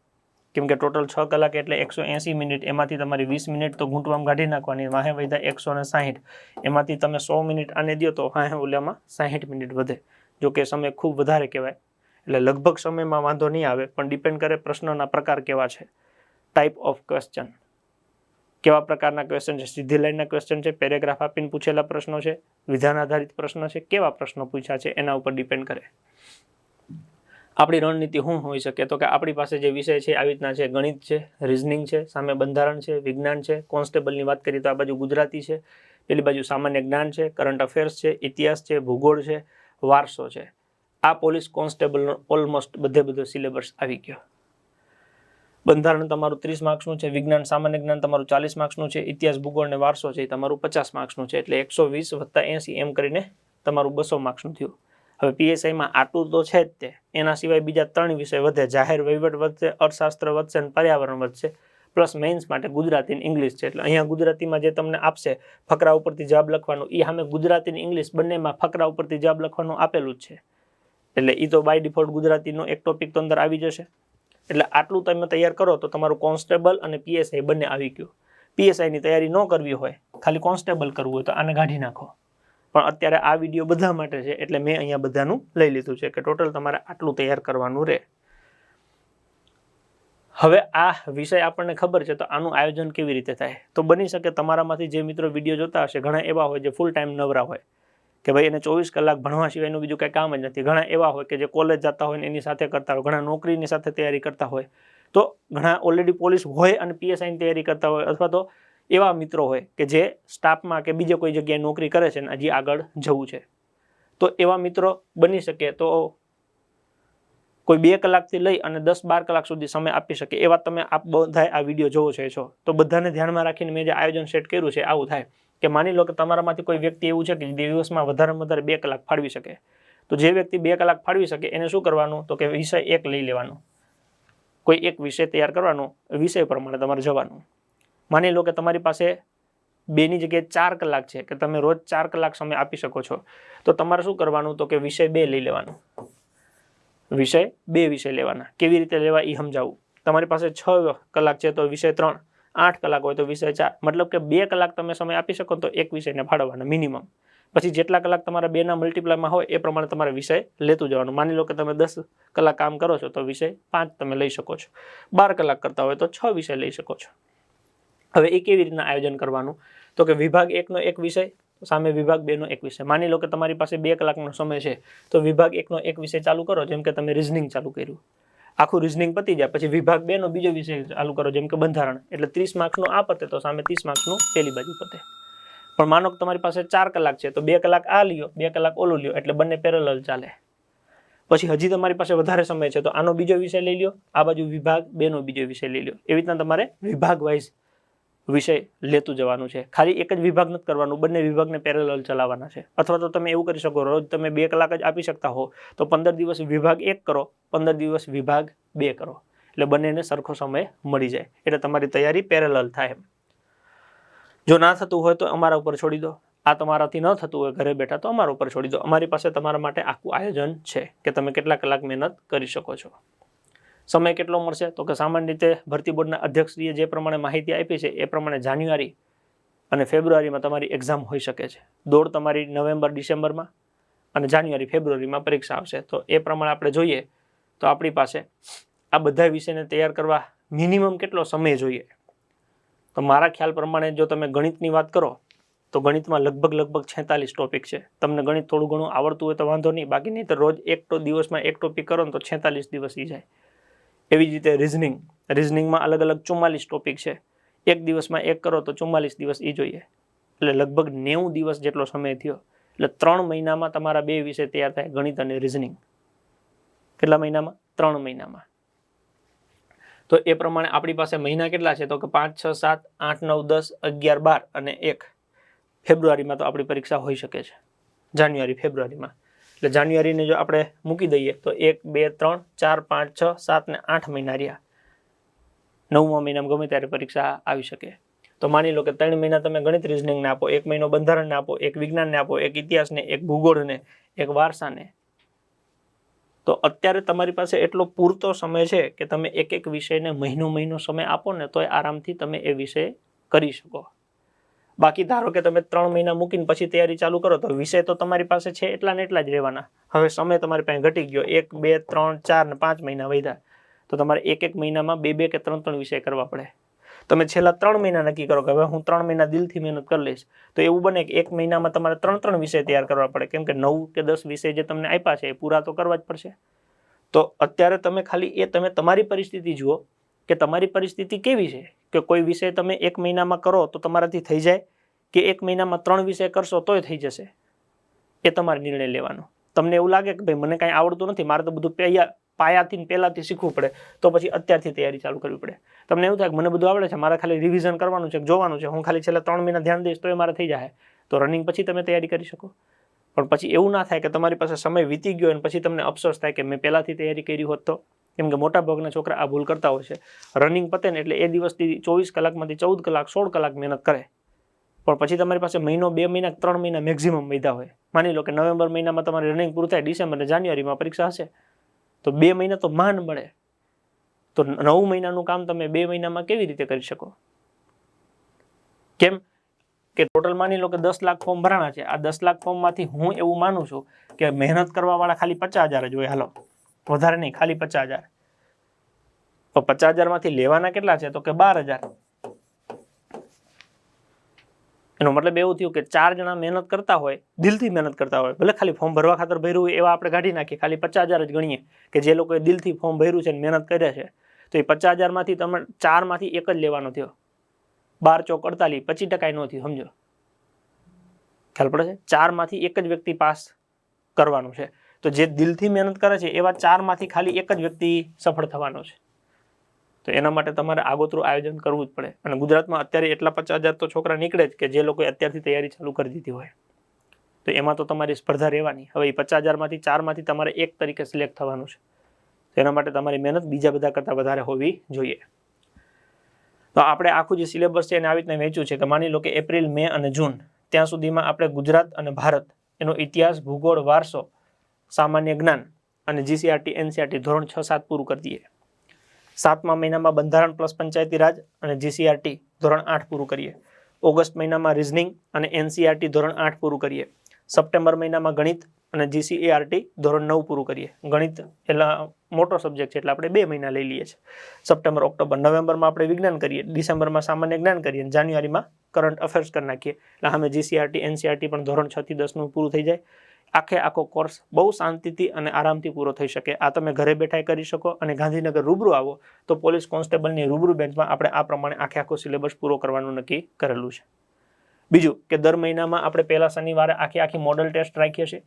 કેમ કે ટોટલ 6 કલાક એટલે 180 મિનિટ, એમાંથી તમારી 20 મિનિટ તો ઘૂંટવામાં કાઢી નાખવાની, વાહે વધ્યા 160. એમાંથી તમે 100 મિનિટ આને દો તો વાહે ઓલામાં 60 મિનિટ વધે. જો કે સમય ખૂબ વધારે કહેવાય. એટલે લગભગ સમયમાં વાંધો નહીં આવે, પણ ડિપેન્ડ કરે પ્રશ્નના પ્રકાર કેવા છે, ટાઈપ ઓફ ક્વેશ્ચન, કેવા પ્રકારના ક્વેશ્ચન છે. સીધી લાઈનના ક્વેશ્ચન છે, પેરેગ્રાફ આપીને પૂછેલા પ્રશ્નો છે, વિધાન આધારિત પ્રશ્ન છે, કેવા પ્રશ્નો પૂછ્યા છે એના ઉપર ડિપેન્ડ કરે. આપણી રણનીતિ શું હોઈ શકે તો કે આપણી પાસે જે વિષય છે આવી રીતના છે, ગણિત છે, રિઝનિંગ છે, સામે બંધારણ છે, વિજ્ઞાન છે. કોન્સ્ટેબલની વાત કરીએ તો આ બાજુ ગુજરાતી છે, પેલી બાજુ સામાન્ય જ્ઞાન છે, કરંટ અફેર્સ છે, ઇતિહાસ છે, ભૂગોળ છે, વારસો છે. આ પોલીસ કોન્સ્ટેબલનો ઓલમોસ્ટ બધો સિલેબસ આવી ગયો. બંધારણ તમારું 30 માર્ક્સનું છે, વિજ્ઞાન સામાન્ય જ્ઞાન તમારું 40 માર્ક્સનું છે, ઇતિહાસ ભૂગોળ અને વારસો છે તમારું 50 માર્ક્સનું છે. એટલે 120 + 80 એમ કરીને તમારું 200 માર્ક્સનું થયું. હવે પીએસઆઈમાં આટલું તો છે જ તે, એના સિવાય બીજા 3 વિષય વધે, જાહેર વહીવટ વધશે, અર્થશાસ્ત્ર વધશે અને પર્યાવરણ વધશે, પ્લસ મેઇન્સ માટે ગુજરાતી અને ઇંગ્લિશ છે. એટલે અહીંયા ગુજરાતીમાં જે તમને આપશે ફકરા ઉપરથી જવાબ લખવાનું, એ સામે ગુજરાતી અને ઇંગ્લિશ બંનેમાં ફકરા ઉપરથી જવાબ લખવાનું આપેલું જ છે. એટલે એ તો બાય ડિફોલ્ટ ગુજરાતીનો એક ટોપિક તો અંદર આવી જશે. એટલે આટલું તમે તૈયાર કરો તો તમારું કોન્સ્ટેબલ અને પીએસઆઈ બંને આવી ગયું. પીએસઆઈની તૈયારી ન કરવી હોય, ખાલી કોન્સ્ટેબલ કરવું હોય તો આને કાઢી નાખો. પણ અત્યારે આ વિડીયો બધા માટે છે એટલે મેં અહીંયા બધાનું લઈ લીધું છે કે ટોટલ તમારે આટલું તૈયાર કરવાનું રહે. હવે આ વિષય આપણને ખબર છે તો આનું આયોજન કેવી રીતે થાય? તો બની શકે તમારામાંથી જે મિત્રો વિડીયો જોતા હશે ઘણા એવા હોય જે ફૂલ ટાઈમ નવરા હોય કે ભાઈ એને 24 કલાક ભણવા સિવાયનું બીજું કંઈ કામ જ નથી. ઘણા એવા હોય કે જે કોલેજ જતા હોય ને એની સાથે કરતા હોય, ઘણા નોકરીની સાથે તૈયારી કરતા હોય, તો ઘણા ઓલરેડી પોલીસ હોય અને પીએસઆઈની તૈયારી કરતા હોય, અથવા તો એવા મિત્રો હોય કે જે સ્ટાફમાં કે બીજે કોઈ જગ્યાએ નોકરી કરે છે ને હજી આગળ જવું છે. તો એવા મિત્રો બની શકે તો કોઈ 2 કલાકથી લઈ અને 10-12 કલાક સુધી સમય આપી શકે એવા તમે આપ બધા આ વિડીયો જોવો છો. તો બધાને ધ્યાનમાં રાખીને મેં જે આયોજન સેટ કર્યું છે આવું થાય કે માની લો કે તમારામાંથી કોઈ વ્યક્તિ એવું છે કે દિવસમાં વધારેમાં વધારે 2 કલાક ફાળવી શકે. તો જે વ્યક્તિ 2 કલાક ફાળવી શકે એને શું કરવાનું તો કે વિષય એક લઈ લેવાનો, કોઈ એક વિષય તૈયાર કરવાનો, વિષય પ્રમાણે તમારે જવાનું. માની લો કે તમારી પાસે 2ની જગ્યાએ 4 કલાક છે કે તમે રોજ 4 કલાક સમય આપી શકો છો, તો તમારે શું કરવાનું તો કે વિષય 2 લઈ લેવાનું. વિષય 2 વિષય લેવાના. કેવી રીતે લેવા એ સમજાવું. તમારી પાસે 6 કલાક છે તો વિષય 3, 8 કલાક હોય તો વિષય 4. મતલબ કે 2 કલાક તમે સમય આપી શકો તો એક વિષયને ફાળવવાના મિનિમમ. પછી જેટલા કલાક તમારા 2ના મલ્ટીપ્લાયમાં હોય એ પ્રમાણે તમારે વિષય લેતું જવાનું. માની લો કે તમે 10 કલાક કામ કરો છો તો વિષય 5 તમે લઈ શકો છો. 12 કલાક કરતા હોય તો 6 વિષય લઈ શકો છો. હવે એ કેવી રીતના આયોજન કરવાનું તો કે વિભાગ 1નો એક વિષય, સામે વિભાગ 2નો એક વિષય. માની લો કે તમારી પાસે 2 કલાકનો સમય છે તો વિભાગ 1નો એક વિષય ચાલુ કરો, જેમ કે તમે રિઝનિંગ ચાલુ કર્યું, આખું રિઝનિંગ પતી જાય પછી વિભાગ 2નો બીજો વિષય ચાલુ કરો, જેમ કે બંધારણ. એટલે 30 માર્ક્સનું આ પતે તો સામે 30 માર્ક્સનું પેલી બાજુ પતે. પણ માનો કે તમારી પાસે 4 કલાક છે તો 2 કલાક આ લ્યો, 2 કલાક ઓલું લ્યો, એટલે બંને પેરેલલ ચાલે. પછી હજી તમારી પાસે વધારે સમય છે તો આનો બીજો વિષય લઈ લ્યો, આ બાજુ વિભાગ 2નો બીજો વિષય લઈ લ્યો. એવી રીતના તમારે વિભાગ વાઇઝ વિષય લેતું જવાનું છે. ખાલી એક જ વિભાગ નથી કરવાનું, બંને વિભાગને પેરેલલ ચલાવવાના છે. અથવા તો તમે એવું કરી શકો, રોજ તમે 2 કલાક જ આપી શકતા હો તો 15 દિવસ વિભાગ 1 કરો, 15 દિવસ વિભાગ 2 કરો, એટલે બંનેને સરખો સમય મળી જાય. એટલે તમારી તૈયારી પેરેલલ થાય. જો ના થતું હોય તો અમારા ઉપર છોડી દો. આ તમારાથી ન થતું હોય ઘરે બેઠા તો અમારા ઉપર છોડી દો. અમારી પાસે તમારા માટે આખું આયોજન છે કે તમે કેટલા કલાક મહેનત કરી શકો છો. સમય કેટલો મળશે તો કે સામાન્ય રીતે ભરતી બોર્ડના અધ્યક્ષશ્રીએ જે પ્રમાણે માહિતી આપી છે એ પ્રમાણે જાન્યુઆરી અને ફેબ્રુઆરીમાં તમારી એક્ઝામ હોઈ શકે છે. દોડ તમારી નવેમ્બર-ડિસેમ્બરમાં અને જાન્યુઆરી-ફેબ્રુઆરીમાં પરીક્ષા આવશે. તો એ પ્રમાણે આપણે જોઈએ તો આપણી પાસે આ બધા વિષયને તૈયાર કરવા મિનિમમ કેટલો સમય જોઈએ. તો મારા ખ્યાલ પ્રમાણે જો તમે ગણિતની વાત કરો તો ગણિતમાં લગભગ 46 ટોપિક છે. તમને ગણિત થોડું ઘણું આવડતું હોય તો વાંધો નહીં, બાકી નહીં તો રોજ દિવસમાં એક ટોપિક કરો ને તો 46 દિવસ ઈ જાય. એવી જ રીતે રિઝનિંગમાં અલગ 44 ટોપિક છે. એક દિવસમાં એક કરો તો 44 દિવસ એ જોઈએ, એટલે લગભગ 90 દિવસ જેટલો સમય થયો. એટલે 3 મહિનામાં તમારા 2 વિષય તૈયાર થાય, ગણિત અને રિઝનિંગ. કેટલા મહિનામાં? 3 મહિનામાં. તો એ પ્રમાણે આપણી પાસે મહિના કેટલા છે તો કે 5, 6, 7, 8, 9, 10, 11, 12 અને 1 ફેબ્રુઆરીમાં તો આપણી પરીક્ષા હોઈ શકે છે. જાન્યુઆરી-ફેબ્રુઆરીમાં. એટલે જાન્યુઆરીને જો આપણે મૂકી દઈએ તો 1, 2, 3, 4, 5, 6, 7 ને 8 મહિના રહ્યા. 9મા મહિનામાં ગમે ત્યારે પરીક્ષા આવી શકે. તો માની લો કે 3 મહિના તમે ગણિત રિઝનિંગને આપો, 1 મહિનો બંધારણને આપો, 1 વિજ્ઞાનને આપો, 1 ઇતિહાસને, 1 ભૂગોળને, 1 વારસાને. તો અત્યારે તમારી પાસે એટલો પૂરતો સમય છે કે તમે એક વિષયને મહિનો સમય આપો ને તોય આરામથી તમે એ વિષય કરી શકો. બાકી ધારો કે તમે 3 મહિના મૂકીને પછી તૈયારી ચાલુ કરો તો વિષય તો તમારી પાસે છે એટલા ને એટલા જ રહેવાના. હવે સમય તમારી પાસે ઘટી ગયો, 1, 2, 3, 4 ને 5 મહિના વધ્યા, તો તમારે એક મહિનામાં 2 કે 3 વિષય કરવા પડે. તમે છેલ્લા 3 મહિના નક્કી કરો કે હવે હું 3 મહિના દિલથી મહેનત કરી લઈશ, તો એવું બને કે 1 મહિનામાં તમારે 3 વિષય તૈયાર કરવા પડે, કેમ કે 9 કે 10 વિષય જે તમને આપ્યા છે એ પૂરા તો કરવા જ પડશે. તો અત્યારે તમે ખાલી તમે તમારી પરિસ્થિતિ જુઓ કે તમારી પરિસ્થિતિ કેવી છે, કે કોઈ વિષય તમે 1 મહિનામાં કરો તો તમારાથી થઈ જાય, કે 1 મહિનામાં 3 વિષય કરશો તોય થઈ જશે. એ તમારે નિર્ણય લેવાનો. તમને એવું લાગે કે ભાઈ મને કાંઈ આવડતું નથી, મારે તો બધું પાયાથી પહેલાથી શીખવું પડે, તો પછી અત્યારથી તૈયારી ચાલુ કરવી પડે. તમને એવું થાય કે મને બધું આવડે છે, મારે ખાલી રિવિઝન કરવાનું છે, જોવાનું છે, હું ખાલી છેલ્લા 3 મહિના ધ્યાન દઈશ તો એ મારે થઈ જાય, તો રનિંગ પછી તમે તૈયારી કરી શકો. પણ પછી એવું ના થાય કે તમારી પાસે સમય વીતી ગયો અને પછી તમને અફસોસ થાય કે મેં પહેલાથી તૈયારી કરી હોત તો. કેમ કે મોટા ભાગના છોકરા આ ભૂલ કરતા હોય છે. રનિંગ પતે ને એટલે એ દિવસથી 24 કલાકમાંથી 14 કલાક 16 કલાક મહેનત કરે, પણ પછી તમારી પાસે મહિનો 2 મહિના 3 મહિના મેક્સિમમ વધ્યા હોય. માની લો કે નવેમ્બર મહિનામાં તમારી રનિંગ પૂરું થાય, ડિસેમ્બર અને જાન્યુઆરીમાં પરીક્ષા હશે, તો 2 મહિના તો માંડ મળે. તો 9 મહિનાનું કામ તમે 2 મહિનામાં કેવી રીતે કરી શકો? કેમ કે ટોટલ માની લો કે 10 લાખ ફોર્મ ભરાણા છે. આ 10 લાખ ફોર્મમાંથી હું એવું માનું છું કે મહેનત કરવા વાળા ખાલી 50,000 જ હોય. હાલો, વધારે નહીં, ખાલી 50,000. તો 50,000 માંથી લેવાના કેટલા છે? તો કે 12,000. એનો મતલબ એવું થયું કે 4 જણા મહેનત કરતા હોય, દિલથી મહેનત કરતા હોય, ભલે ખાલી ફોર્મ ભરવા ખાતર ભર્યું હોય એવા આપણે કાઢી નાખીએ, ખાલી 50,000 જ ગણીએ કે જે લોકોએ દિલથી ફોર્મ ભર્યું છે અને મહેનત કરે છે. તો એ 50,000 માંથી તમે 4 માંથી એક જ લેવાનો થયો. 12 ચોક 48, 25% નો થયું. સમજો, ખ્યાલ પડે છે? 4 માંથી એક જ વ્યક્તિ પાસ કરવાનું છે. તો જે દિલથી મહેનત કરે છે એવા 4 માંથી ખાલી એક જ વ્યક્તિ સફળ થવાનો છે. તો એના માટે તમારે આગોતરું આયોજન કરવું જ પડે. અને ગુજરાતમાં અત્યારે એટલા 50,000 તો છોકરા નીકળે જ કે જે લોકોએ અત્યારથી તૈયારી ચાલુ કરી દીધી હોય. તો એમાં તો તમારી સ્પર્ધા રહેવાની. હવે એ 50,000 માંથી 4 માંથી તમારે એક તરીકે સિલેક્ટ થવાનું છે. તો એના માટે તમારી મહેનત બીજા બધા કરતાં વધારે હોવી જોઈએ. તો આપણે આખું જે સિલેબસ છે એને આવી રીતના વહેંચ્યું છે કે માની લો કે એપ્રિલ, મે અને જૂન ત્યાં સુધીમાં આપણે ગુજરાત અને ભારત એનો ઇતિહાસ, ભૂગોળ, વારસો, સામાન્ય જ્ઞાન અને જીસીઆરટી, એનસીઆરટી ધોરણ 6-7 પૂરું કરી દઈએ. 7મા મહિનામાં બંધારણ પ્લસ પંચાયતી રાજ અને જીસીઆરટી ધોરણ 8 પૂરું કરીએ. ઓગસ્ટ મહિનામાં રિઝનિંગ અને એનસીઆરટી ધોરણ 8 પૂરું કરીએ. સપ્ટેમ્બર મહિનામાં ગણિત અને જીસીઆરટી ધોરણ 9 પૂરું કરીએ. ગણિત એટલે મોટો સબ્જેક્ટ છે એટલે આપણે 2 મહિના લઈ લઈએ છીએ. સપ્ટેમ્બર, ઓક્ટોબર, નવેમ્બરમાં આપણે વિજ્ઞાન કરીએ, ડિસેમ્બરમાં સામાન્ય જ્ઞાન કરીએ, જાન્યુઆરીમાં કરંટ અફેર્સ કરી નાખીએ. એટલે અમે જીસીઆરટી, એનસીઆરટી પણ ધોરણ 6 થી 10નું પૂરું થઈ જાય. આખો કોર્સ બહુ શાંતિથી અને આરામથી પૂરો થઈ શકે. આ તમે ઘરે બેઠા કરી શકો. અને ગાંધીનગર રૂબરૂ આવો તો પોલીસ કોન્સ્ટેબલની રૂબરૂ બેન્ચમાં આપણે આ પ્રમાણે આખો સિલેબસ પૂરો કરવાનું નક્કી કરેલું છે. બીજું કે દર મહિનામાં આપણે પહેલા શનિવારે આખી મોડલ ટેસ્ટ રાખીએ છીએ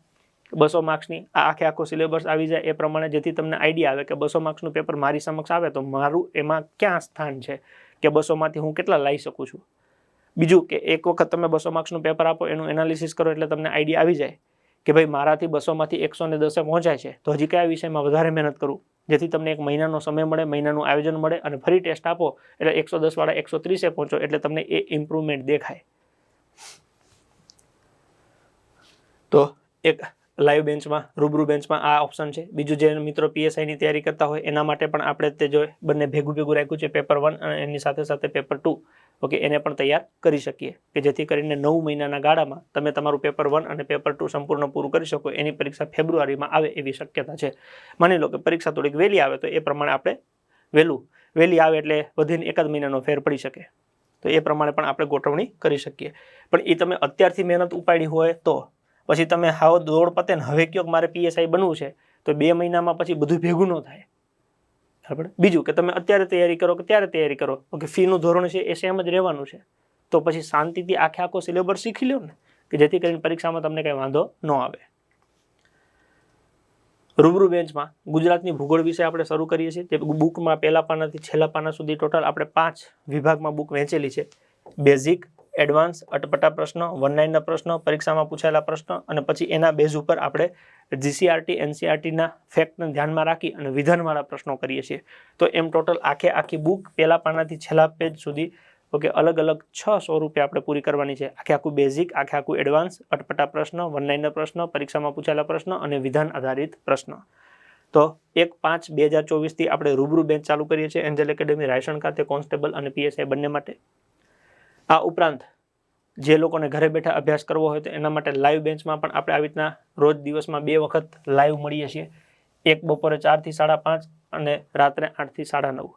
200 માર્ક્સની. આ આખો સિલેબસ આવી જાય એ પ્રમાણે, જેથી તમને આઈડિયા આવે કે 200 માર્ક્સનું પેપર મારી સમક્ષ આવે તો મારું એમાં ક્યાં સ્થાન છે, કે 200 માંથી હું કેટલા લઈ શકું છું. બીજું કે એક વખત તમે 200 માર્ક્સનું પેપર આપો, એનું એનાલિસિસ કરો એટલે તમને આઈડિયા આવી જાય કે ભાઈ મારાથી 200 માંથી 110 પહોંચાય છે, તો હજી કયા વિષયમાં વધારે મહેનત કરું, જેથી તમને એક મહિનાનો સમય મળે, મહિનાનું આયોજન મળે અને ફરી ટેસ્ટ આપો એટલે 110 વાળા 130 પહોંચો એટલે તમને એ ઇમ્પ્રુવમેન્ટ દેખાય. તો એક લાઈવ બેન્ચમાં, રૂબરૂ બેન્ચમાં આ ઓપ્શન છે. બીજું જે મિત્રો પીએસઆઈની તૈયારી કરતા હોય એના માટે પણ આપણે તે જો બંને ભેગું રાખ્યું છે, પેપર 1 અને એની સાથે પેપર 2. ઓકે, એને પણ તૈયાર કરી શકીએ કે જેથી કરીને 9 મહિનાના ગાળામાં તમે તમારું પેપર 1 અને પેપર 2 સંપૂર્ણ પૂરું કરી શકો. એની પરીક્ષા ફેબ્રુઆરીમાં આવે એવી શક્યતા છે. માની લો કે પરીક્ષા થોડીક વહેલી આવે તો એ પ્રમાણે આપણે વહેલી આવે એટલે વધીને 1 મહિનાનો ફેર પડી શકે. તો એ પ્રમાણે પણ આપણે ગોઠવણી કરી શકીએ. પણ એ તમે અત્યારથી મહેનત ઉપાડી હોય તો પછી તમે હાવ દોડ પતે ને હવે કયો મારે પીએસઆઈ બનવું છે તો 2 મહિનામાં પછી બધું ભેગું ન થાય. બરાબર. બીજું કે તમે અત્યારે તૈયારી કરો કે ત્યારે તૈયારી કરો, ઓકે, ફીનું ધોરણ છે એ સેમ જ રહેવાનું છે. તો પછી શાંતિથી આખો સિલેબસ શીખી લો ને, કે જેથી કરીને પરીક્ષામાં તમને કંઈ વાંધો ન આવે. રૂબરૂ બેન્ચમાં ગુજરાતની ભૂગોળ વિશે આપણે શરૂ કરીએ છીએ. તે બુકમાં પહેલા પાનાથી છેલ્લા પાના સુધી ટોટલ આપણે 5 વિભાગમાં બુક વહેંચેલી છે. બેઝિક, એડવાન્સ, અટપટા પ્રશ્ન, 1-9ના પ્રશ્ન, પરીક્ષામાં પૂછાયેલા પ્રશ્ન અને પછી એના બેઝ ઉપર આપણે જીસીઆરટી, એનસીઆરટીના ફેક્ટને ધ્યાનમાં રાખી અને વિધાનવાળા પ્રશ્નો કરીએ છીએ. તો એમ ટોટલ આખી બુક પહેલા પાનાથી છેલ્લા પેજ સુધી ઓકે અલગ 6 સ્વરૂપે આપણે પૂરી કરવાની છે. આખું બેઝિક, આખું એડવાન્સ, અટપટા પ્રશ્ન, 1-9ના પ્રશ્ન, પરીક્ષામાં પૂછાયેલા પ્રશ્ન અને વિધાન આધારિત પ્રશ્ન. તો 1/5/2024 થી આપણે રૂબરૂ બેન્ચ ચાલુ કરીએ છીએ એન્જલ એકેડેમી રાયસણ ખાતે, કોન્સ્ટેબલ અને પીએસઆઈ બંને માટે. આ ઉપરાંત જે લોકોને ઘરે બેઠા અભ્યાસ કરવો હોય તો એના માટે લાઈવ બેન્ચમાં પણ આપણે આવી રીતના રોજ દિવસમાં 2 વખત લાઈવ મળીએ છીએ. એક બપોરે 4 થી 5:30 અને રાત્રે 8 થી 9:30.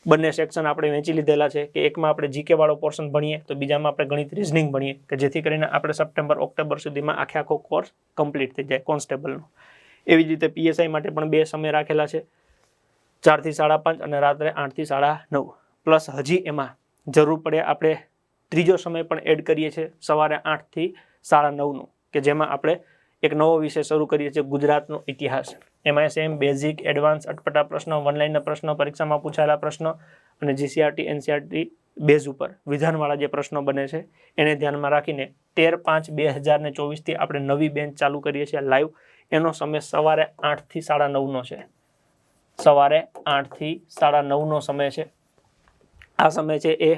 બંને સેક્શન આપણે વહેંચી લીધેલા છે કે એકમાં આપણે જીકે વાળો પોર્શન ભણીએ તો બીજામાં આપણે ગણિત, રિઝનિંગ ભણીએ, કે જેથી કરીને આપણે સપ્ટેમ્બર, ઓક્ટોબર સુધીમાં આખો કોર્સ કમ્પ્લીટ થઈ જાય કોન્સ્ટેબલનો. એવી જ રીતે પીએસઆઈ માટે પણ 2 સમય રાખેલા છે, 4 થી 5:30 અને રાત્રે 8 થી 9:30. પ્લસ હજી એમાં જરૂર પડે આપણે ત્રીજો સમય પણ એડ કરીએ છીએ સવારે 8 થી 9:30નો, કે જેમાં આપણે એક નવો વિષય શરૂ કરીએ છીએ, ગુજરાતનો ઇતિહાસ. એમાં સેમ બેઝિક, એડવાન્સ, અટપટા પ્રશ્નો, 1-9ના પ્રશ્નો, પરીક્ષામાં પૂછાયેલા પ્રશ્નો અને જીસીઆરટી, એનસીઆરટી બેઝ ઉપર વિધાનવાળા જે પ્રશ્નો બને છે એને ધ્યાનમાં રાખીને 13/5/2024 આપણે નવી બેન્ચ ચાલુ કરીએ છીએ લાઈવ. એનો સમય સવારે 8 થી 9:30 છે. સવારે 8 થી 9:30 સમય છે. આ સમય છે એ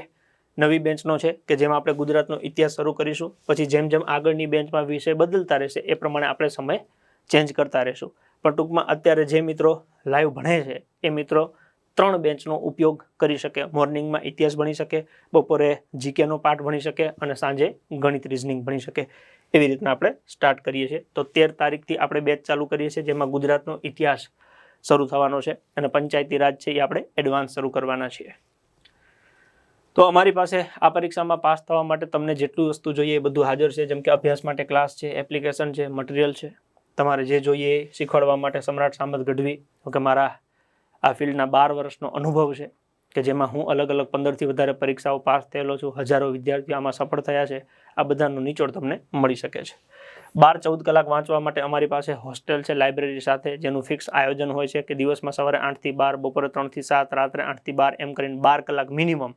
નવી બેન્ચનો છે કે જેમાં આપણે ગુજરાતનો ઇતિહાસ શરૂ કરીશું. પછી જેમ જેમ આગળની બેન્ચમાં વિષય બદલતા રહેશે એ પ્રમાણે આપણે સમય ચેન્જ કરતા રહેશું. પણ ટૂંકમાં અત્યારે જે મિત્રો લાઈવ ભણે છે એ મિત્રો 3 બેન્ચનો ઉપયોગ કરી શકે. મોર્નિંગમાં ઇતિહાસ ભણી શકે, બપોરે જીકેનો પાઠ ભણી શકે અને સાંજે ગણિત રીઝનિંગ ભણી શકે. એવી રીતના આપણે સ્ટાર્ટ કરીએ છીએ. તો 13 તારીખથી આપણે બેચ ચાલુ કરીએ છીએ જેમાં ગુજરાતનો ઇતિહાસ શરૂ થવાનો છે અને પંચાયતી રાજ છે એ આપણે એડવાન્સ શરૂ કરવાના છીએ. તો અમારી પાસે આ પરીક્ષામાં પાસ થવા માટે તમને જેટલું વસ્તુ જોઈએ એ બધું હાજર છે. જેમ કે અભ્યાસ માટે ક્લાસ છે, એપ્લિકેશન છે, મટીરિયલ છે. તમારે જે જોઈએ એ શીખવાડવા માટે સમ્રાટ સામત ગઢવી કે મારા આ ફિલ્ડના 12 વર્ષનો અનુભવ છે કે જેમાં હું અલગ અલગ 15થી વધારે પરીક્ષાઓ પાસ થયેલો છું. હજારો વિદ્યાર્થીઓ આમાં સફળ થયા છે. આ બધાનો નિચોડ તમને મળી શકે છે. 12-14 કલાક વાંચવા માટે અમારી પાસે હોસ્ટેલ છે લાઇબ્રેરી સાથે, જેનું ફિક્સ આયોજન હોય છે કે દિવસમાં સવારે 8 થી 12, બપોરે 3 થી 7, રાત્રે 8 થી 12 એમ કરીને 12 કલાક મિનિમમ.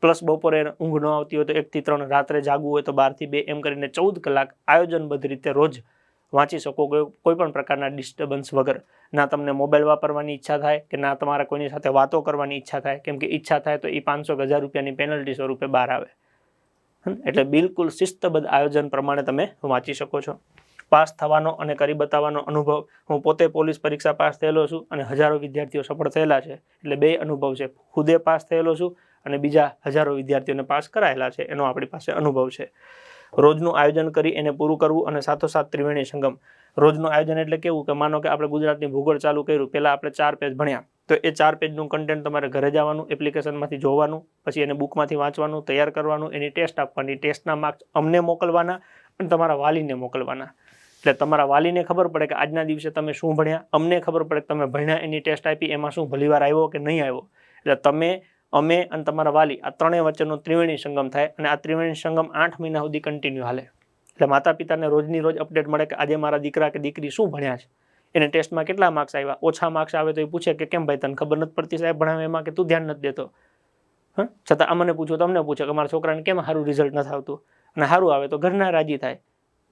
પ્લસ બપોરે ઊંઘ ન આવતી હોય તો 1 થી 3, રાત્રે જાગવું હોય તો 12 થી 2 એમ કરીને 14 કલાક આયોજનબદ્ધ રીતે રોજ વાંચી શકો કોઈ પણ પ્રકારના ડિસ્ટર્બન્સ વગર. ના તમને મોબાઈલ વાપરવાની ઈચ્છા થાય કે ના તમારા કોઈની સાથે વાતો કરવાની ઈચ્છા થાય, કેમ કે ઈચ્છા થાય તો એ 500 કે 1000 રૂપિયાની પેનલ્ટી સ્વરૂપે બહાર આવે. એટલે બિલકુલ શિસ્તબદ્ધ આયોજન પ્રમાણે તમે વાંચી શકો છો. પાસ થવાનો અને કરી બતાવવાનો અનુભવ, હું પોતે પોલીસ પરીક્ષા પાસ થયેલો છું અને હજારો વિદ્યાર્થીઓ સફળ થયેલા છે. એટલે 2 અનુભવ છે. ખુદે પાસ થયેલો છું અને બીજા હજારો વિદ્યાર્થીઓને પાસ કરાયેલા છે એનો આપણી પાસે અનુભવ છે. રોજનું આયોજન કરી એને પૂરું કરવું અને સાથોસાથ ત્રિવેણી સંગમ. રોજનું આયોજન એટલે કેવું કે માનો કે આપણે ગુજરાતની ભૂગોળ ચાલુ કર્યું, પહેલાં આપણે 4 પેજ ભણ્યા તો એ 4 પેજનું કન્ટેન્ટ તમારે ઘરે જવાનું, એપ્લિકેશનમાંથી જોવાનું, પછી એને બુકમાંથી વાંચવાનું, તૈયાર કરવાનું, એની ટેસ્ટ આપવાની. ટેસ્ટના માર્ક્સ અમને મોકલવાના અને તમારા વાલીને મોકલવાના. એટલે તમારા વાલીને ખબર પડે કે આજના દિવસે તમે શું ભણ્યા, અમને ખબર પડે કે તમે ભણ્યા, એની ટેસ્ટ આપી, એમાં શું ભલીવાર આવ્યો કે નહીં આવ્યો. એટલે તમે, અમે અને તમારા વાલી આ ત્રણેય વચ્ચેનો ત્રિવેણી સંગમ થાય અને આ ત્રિવેણી સંગમ 8 મહિના સુધી કન્ટિન્યુ હાલે. એટલે માતા પિતાને રોજની રોજ અપડેટ મળે કે આજે મારા દીકરા કે દીકરી શું ભણ્યા છે, એને ટેસ્ટમાં કેટલા માર્ક્સ આવ્યા. ઓછા માર્ક્સ આવે તો એ પૂછે કે કેમ ભાઈ તને ખબર નથી પડતી સાહેબ ભણાવે એમાં, કે તું ધ્યાન નથી દેતો. છતાં અમને પૂછો, તમને પૂછે કે મારા છોકરાને કેમ સારું રિઝલ્ટ નથી આવતું, અને સારું આવે તો ઘરના રાજી થાય.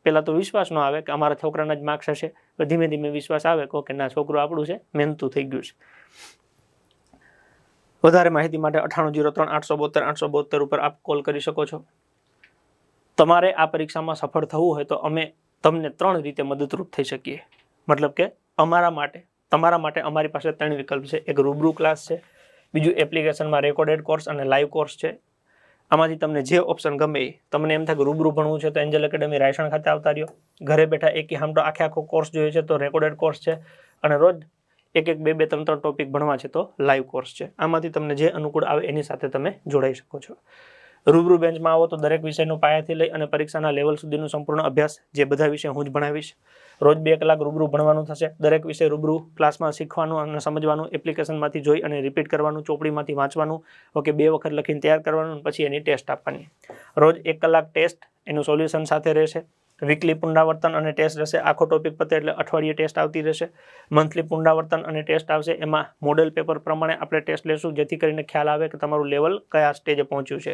પહેલાં તો વિશ્વાસ ન આવે કે અમારા છોકરાના જ માર્ક્સ હશે, તો ધીમે ધીમે વિશ્વાસ આવે કે ના છોકરું આપણું છે, મહેનતું થઈ ગયું છે. વધારે માહિતી માટે 9803 872 ઉપર આપ કોલ કરી શકો છો. તમારે આ પરીક્ષામાં સફળ થવું હોય તો અમે તમને 3 રીતે મદદરૂપ થઈ શકીએ. મતલબ કે તમારા માટે અમારી પાસે 3 વિકલ્પ છે. એક રૂબરૂ ક્લાસ છે, બીજું એપ્લિકેશનમાં રેકોર્ડેડ કોર્સ અને લાઈવ કોર્સ છે. આમાંથી તમને જે ઓપ્શન ગમે એ. તમને એમ થાય કે રૂબરૂ ભણવું છે તો એન્જલ એકેડમી રાયસણ ખાતે આવતા રહ્યો. ઘરે બેઠા એક હામટો આખો કોર્સ જોઈએ છે તો રેકોર્ડેડ કોર્સ છે, અને રોજ 1-1, 2-2, 3-3 ટોપિક ભણવા છે તો લાઈવ કોર્સ છે. આમાંથી તમને જે અનુકૂળ આવે એની સાથે તમે જોડાઈ શકો છો. રૂબરૂ બેન્ચમાં આવો તો દરેક વિષયનું પાયાથી લઈ અને પરીક્ષાના લેવલ સુધીનું સંપૂર્ણ અભ્યાસ, જે બધા વિષય હું જ ભણાવીશ. રોજ 2 કલાક રૂબરૂ ભણવાનું થશે. દરેક વિષય રૂબરૂ ક્લાસમાં શીખવાનું અને સમજવાનું, એપ્લિકેશનમાંથી જોઈ અને રિપીટ કરવાનું, ચોપડીમાંથી વાંચવાનું, ઓકે 2 વખત લખીને તૈયાર કરવાનું, પછી એની ટેસ્ટ આપવાની. રોજ 1 કલાક ટેસ્ટ, એનું સોલ્યુશન સાથે રહેશે. વીકલી પુનરાવર્તન અને ટેસ્ટ રહેશે. આખો ટોપિક પતે એટલે અઠવાડિયે ટેસ્ટ આવતી રહેશે. મંથલી પુનરાવર્તન અને ટેસ્ટ આવશે. એમાં મોડેલ પેપર પ્રમાણે આપણે ટેસ્ટ લેશું, જેથી કરીને ખ્યાલ આવે કે તમારું લેવલ કયા સ્ટેજે પહોંચ્યું છે.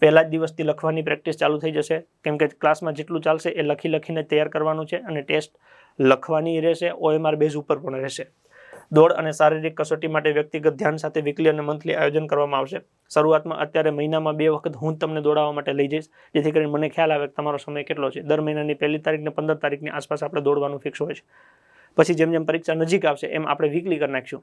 પહેલા જ દિવસથી લખવાની પ્રેક્ટિસ ચાલુ થઈ જશે, કેમ કે ક્લાસમાં જેટલું ચાલશે એ લખીને તૈયાર કરવાનું છે, અને ટેસ્ટ લખવાની રહેશે. OMR બેઝ ઉપર પણ રહેશે. દોડ અને શારીરિક કસોટી માટે વ્યક્તિગત ધ્યાન સાથે વીકલી અને મંથલી આયોજન કરવામાં આવશે. શરૂઆતમાં અત્યારે મહિનામાં 2 વખત હું તમને દોડાવવા માટે લઈ જઈશ, જેથી કરીને મને ખ્યાલ આવે કે તમારો સમય કેટલો છે. દર મહિનાની 1 તારીખ ને 15 તારીખની આસપાસ આપણે દોડવાનું ફિક્સ હોય છે. પછી જેમ જેમ પરીક્ષા નજીક આવશે એમ આપણે વીકલી કરી નાખીશું.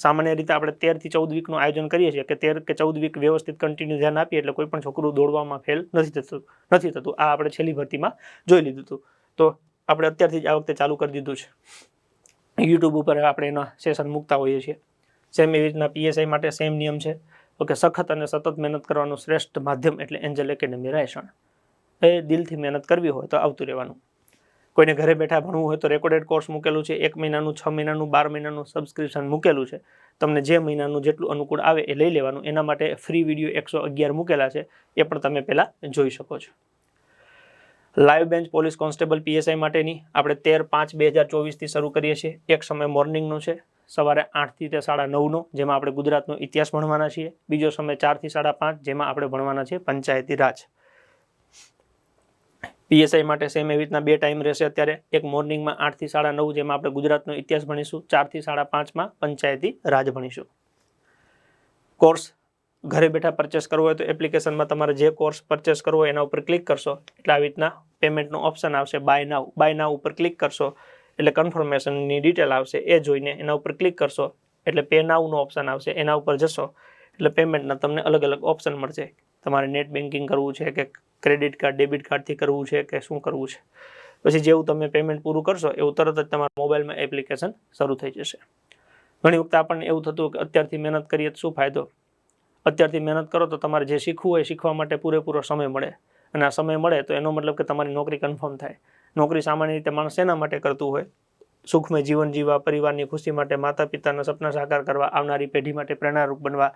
સામાન્ય રીતે આપણે 13 થી 14 વીકનું આયોજન કરીએ છીએ કે 13 કે 14 વીક વ્યવસ્થિત કન્ટિન્યુ ધ્યાન આપીએ એટલે કોઈ પણ છોકરું દોડવામાં ફેલ નથી થતું. આ આપણે છેલ્લી ભરતીમાં જોઈ લીધું હતું. તો આપણે અત્યારથી જ આ વખતે ચાલુ કરી દીધું છે. યુટ્યુબ ઉપર આપણે એના સેશન મૂકતા હોઈએ છીએ. સેમ એવી રીતના PSI માટે સેમ નિયમ છે. ઓકે, સખત અને સતત મહેનત કરવાનું શ્રેષ્ઠ માધ્યમ એટલે એન્જલ એકેડમી રાયસણ. એ દિલથી મહેનત કરવી હોય તો આવતું રહેવાનું. કોઈને ઘરે બેઠા ભણવું હોય તો રેકોર્ડેડ કોર્સ મૂકેલું છે. 1 મહિનાનું, 6 મહિનાનું, 12 મહિનાનું સબસ્ક્રિપ્શન મૂકેલું છે. તમને જે મહિનાનું જેટલું અનુકૂળ આવે એ લઈ લેવાનું. એના માટે ફ્રી વિડીયો 111 મૂકેલા છે, એ પણ તમે પહેલાં જોઈ શકો છો. Live bench police constable PSI માટેની આપણે 13/5/2024 થી શરૂ કરીએ છીએ. એક સમય મોર્નિંગનું છે, સવારે 8 થી 9:30નો, જેમાં આપણે ગુજરાતનો ઇતિહાસ ભણવાના છીએ. બીજો સમય 4 થી 5:30, જેમાં આપણે ભણવાના છીએ પંચાયતી રાજ. પીએસઆઈ માટે સેમ એવી રીતના 2 ટાઈમ રહેશે અત્યારે. એક મોર્નિંગમાં 8 થી 9:30, જેમાં આપણે ગુજરાતનો ઇતિહાસ ભણીશું. 4 થી 5:30માં પંચાયતી રાજ ભણીશું. કોર્સ ઘરે બેઠા પરચેસ કરવો હોય તો એપ્લિકેશનમાં તમારે જે કોર્સ પરચેસ કરવો હોય એના ઉપર ક્લિક કરશો એટલે આવી રીતના પેમેન્ટનું ઓપ્શન આવશે. બાય નાવ ઉપર ક્લિક કરશો એટલે કન્ફર્મેશનની ડિટેલ આવશે. એ જોઈને એના ઉપર ક્લિક કરશો એટલે પે નાવનું ઓપ્શન આવશે. એના ઉપર જશો એટલે પેમેન્ટના તમને અલગ અલગ ઓપ્શન મળશે. તમારે નેટ બેન્કિંગ કરવું છે કે ક્રેડિટ કાર્ડ ડેબિટ કાર્ડથી કરવું છે કે શું કરવું છે. પછી જેવું તમે પેમેન્ટ પૂરું કરશો એવું તરત જ તમારા મોબાઈલમાં એપ્લિકેશન શરૂ થઈ જશે. ઘણી વખત આપણને એવું થતું કે અત્યારથી મહેનત કરીએ તો શું ફાયદો. અત્યારથી મહેનત કરો તો તમારે જે શીખવું હોય શીખવા માટે પૂરેપૂરો સમય મળે. અને આ સમય મળે તો એનો મતલબ કે તમારી નોકરી કન્ફર્મ થાય. નોકરી સામાન્ય રીતે માણસ એના માટે કરતું હોય, સુખમય જીવન જીવવા, પરિવારની ખુશી માટે, માતા પિતાના સપના સાકાર કરવા, આવનારી પેઢી માટે પ્રેરણારૂપ બનવા,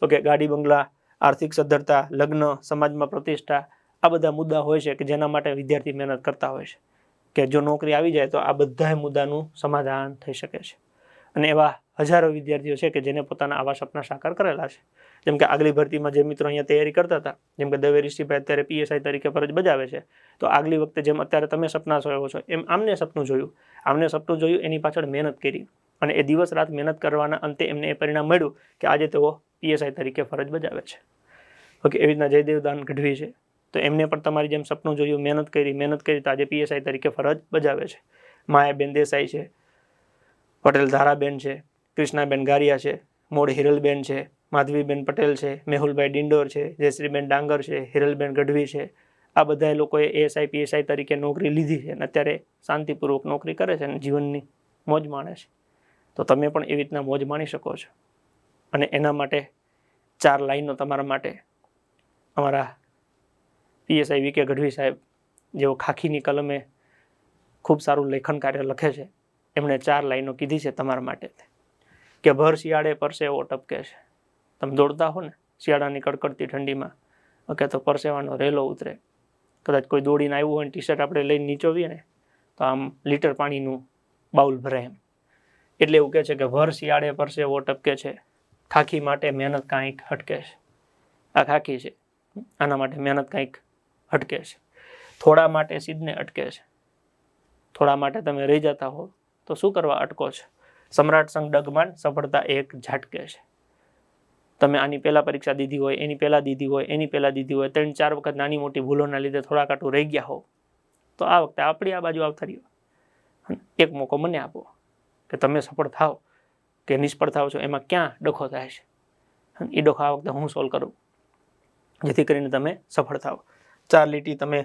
ઓકે, ગાડી બંગલા, આર્થિક સદ્ધરતા, લગ્ન, સમાજમાં પ્રતિષ્ઠા, આ બધા મુદ્દા હોય છે કે જેના માટે વિદ્યાર્થી મહેનત કરતા હોય છે. કે જો નોકરી આવી જાય તો આ બધા મુદ્દાનું સમાધાન થઈ શકે છે. અને એવા હજારો વિદ્યાર્થીઓ છે કે જેને પોતાના આવા સપના સાકાર કરેલા છે. જેમ કે આગલી ભરતીમાં જે મિત્રો અહીંયા તૈયારી કરતા હતા, જેમ કે દવે ઋષિભાઈ અત્યારે પીએસઆઈ તરીકે ફરજ બજાવે છે, તો આગલી વખતે જેમ અત્યારે તમે સપના જોયો છો એમ આમને સપનું જોયું, એની પાછળ મહેનત કરી અને એ દિવસ રાત મહેનત કરવાના અંતે એમને એ પરિણામ મળ્યું કે આજે તેઓ પીએસઆઈ તરીકે ફરજ બજાવે છે. ઓકે, એવી રીતના જયદેવદાન ગઢવી છે, તો એમને પણ તમારી જેમ સપનું જોયું, મહેનત કરી તો આજે પીએસઆઈ તરીકે ફરજ બજાવે છે. માયાબેન દેસાઈ છે, પટેલ ધારાબેન છે, કૃષ્ણાબેન ગારિયા છે, મોડ હિરલબેન છે, માધવીબેન પટેલ છે, મેહુલભાઈ ડિંડોર છે, જયશ્રીબેન ડાંગર છે, હિરલબેન ગઢવી છે. આ બધા લોકોએ એએસઆઈ પીએસઆઈ તરીકે નોકરી લીધી છે અને અત્યારે શાંતિપૂર્વક નોકરી કરે છે અને જીવનની મોજ માણે છે. તો તમે પણ એવી રીતના મોજ માણી શકો છો. અને એના માટે 4 લાઈનો તમારા માટે અમારા પીએસઆઈ વીકે ગઢવી સાહેબ, જેઓ ખાખીની કલમે ખૂબ સારું લેખન કાર્ય લખે છે, એમણે 4 લાઈનો કીધી છે તમારા માટે કે ભર શિયાળે પરસેવો ટપકે છે. તમે દોડતા હો ને શિયાળાની કડકડતી ઠંડીમાં, ઓકે, તો પરસેવાનો રેલો ઉતરે. કદાચ કોઈ દોડીને આવ્યું હોય ને ટી શર્ટ આપણે લઈને નીચોવીએ ને તો આમ લીટર પાણીનું બાઉલ ભરાય એમ. એટલે એવું કહે છે કે ભર શિયાળે પરસેવો ટપકે છે, ખાખી માટે મહેનત કાંઈક હટકે છે. આ ખાખી છે, આના માટે મહેનત કાંઈક હટકે છે. થોડા માટે સીધને અટકે છે. થોડા માટે તમે રહી જતા હો તો શું કરવા અટકો છે. સમ્રાટ સંઘ ડગમાન સફળતા એક ઝાટકે છે. તમે આની પહેલા પરીક્ષા દીધી હોય, એની પહેલા દીધી હોય, 3-4 વખત નાની મોટી ભૂલોના લીધે થોડા કાટું રહી ગયા હો, તો આ વખતે આપણી આ બાજુ આવતા રહ્યો. એક મોકો મને આપો કે તમે સફળ થાવ કે નિષ્ફળ થાવ છો, એમાં ક્યાં ડખો થાય છે, એ ડખો આ વખતે હું સોલ્વ કરું, જેથી કરીને તમે સફળ થાવ. 4 લીટી તમે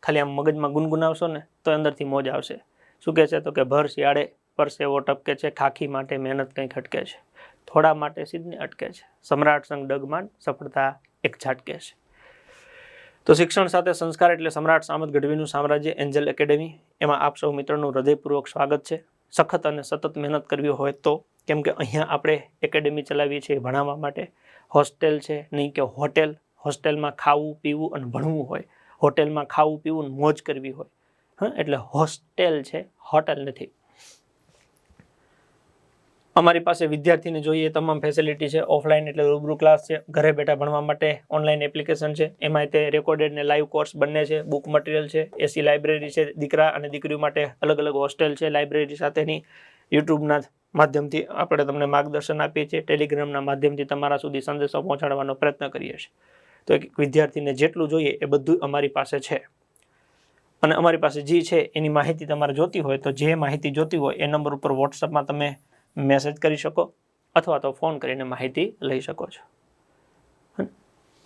ખાલી આમ મગજમાં ગુનગુનાવશો ને તો અંદરથી મોજ આવશે. શું કહે છે? તો કે ભર શિયાળે પરસેવો ટપકે છે, ખાખી માટે મહેનત કંઈક હટકે છે, થોડા માટે સીધને અટકે છે, સમ્રાટ સંઘ ડગમાન સફળતા એક ઝાટકે છે. તો શિક્ષણ સાથે સંસ્કાર એટલે સમ્રાટ સામત ગઢવીનું સામ્રાજ્ય એન્જલ એકેડેમી, એમાં આપ સૌ મિત્રોનું હૃદયપૂર્વક સ્વાગત છે. સખત અને સતત મહેનત કરવી હોય તો, કેમ કે અહીંયા આપણે એકેડેમી ચલાવીએ છીએ ભણાવવા માટે. હોસ્ટેલ છે, નહીં કે હોટેલ. હોસ્ટેલમાં ખાવું પીવું અને ભણવું હોય, હોટેલમાં ખાવું પીવું અને મોજ કરવી હોય. એટલે હોસ્ટેલ છે, હોટેલ નથી. અમારી પાસે વિદ્યાર્થીને જોઈએ તમામ ફેસિલિટી છે. ઓફલાઈન એટલે રૂબરૂ ક્લાસ છે, ઘરે બેઠા ભણવા માટે ઓનલાઈન એપ્લિકેશન છે, એમાં તે રેકોર્ડેડ ને લાઈવ કોર્સ બંને છે, બુક મટીરિયલ છે, એસી લાઇબ્રેરી છે, દીકરા અને દીકરીઓ માટે અલગ અલગ હોસ્ટેલ છે લાઇબ્રેરી સાથેની. યુટ્યુબના માધ્યમથી આપણે તમને માર્ગદર્શન આપીએ છીએ, ટેલિગ્રામના માધ્યમથી તમારા સુધી સંદેશો પહોંચાડવાનો પ્રયત્ન કરીએ છીએ. તો એક વિદ્યાર્થીને જેટલું જોઈએ એ બધું અમારી પાસે છે. અને અમારી પાસે જે છે એની માહિતી તમારે જોતી હોય તો જે માહિતી જોતી હોય એ નંબર ઉપર વોટ્સઅપમાં તમે મેસેજ કરી શકો અથવા તો ફોન કરીને માહિતી લઈ શકો છો.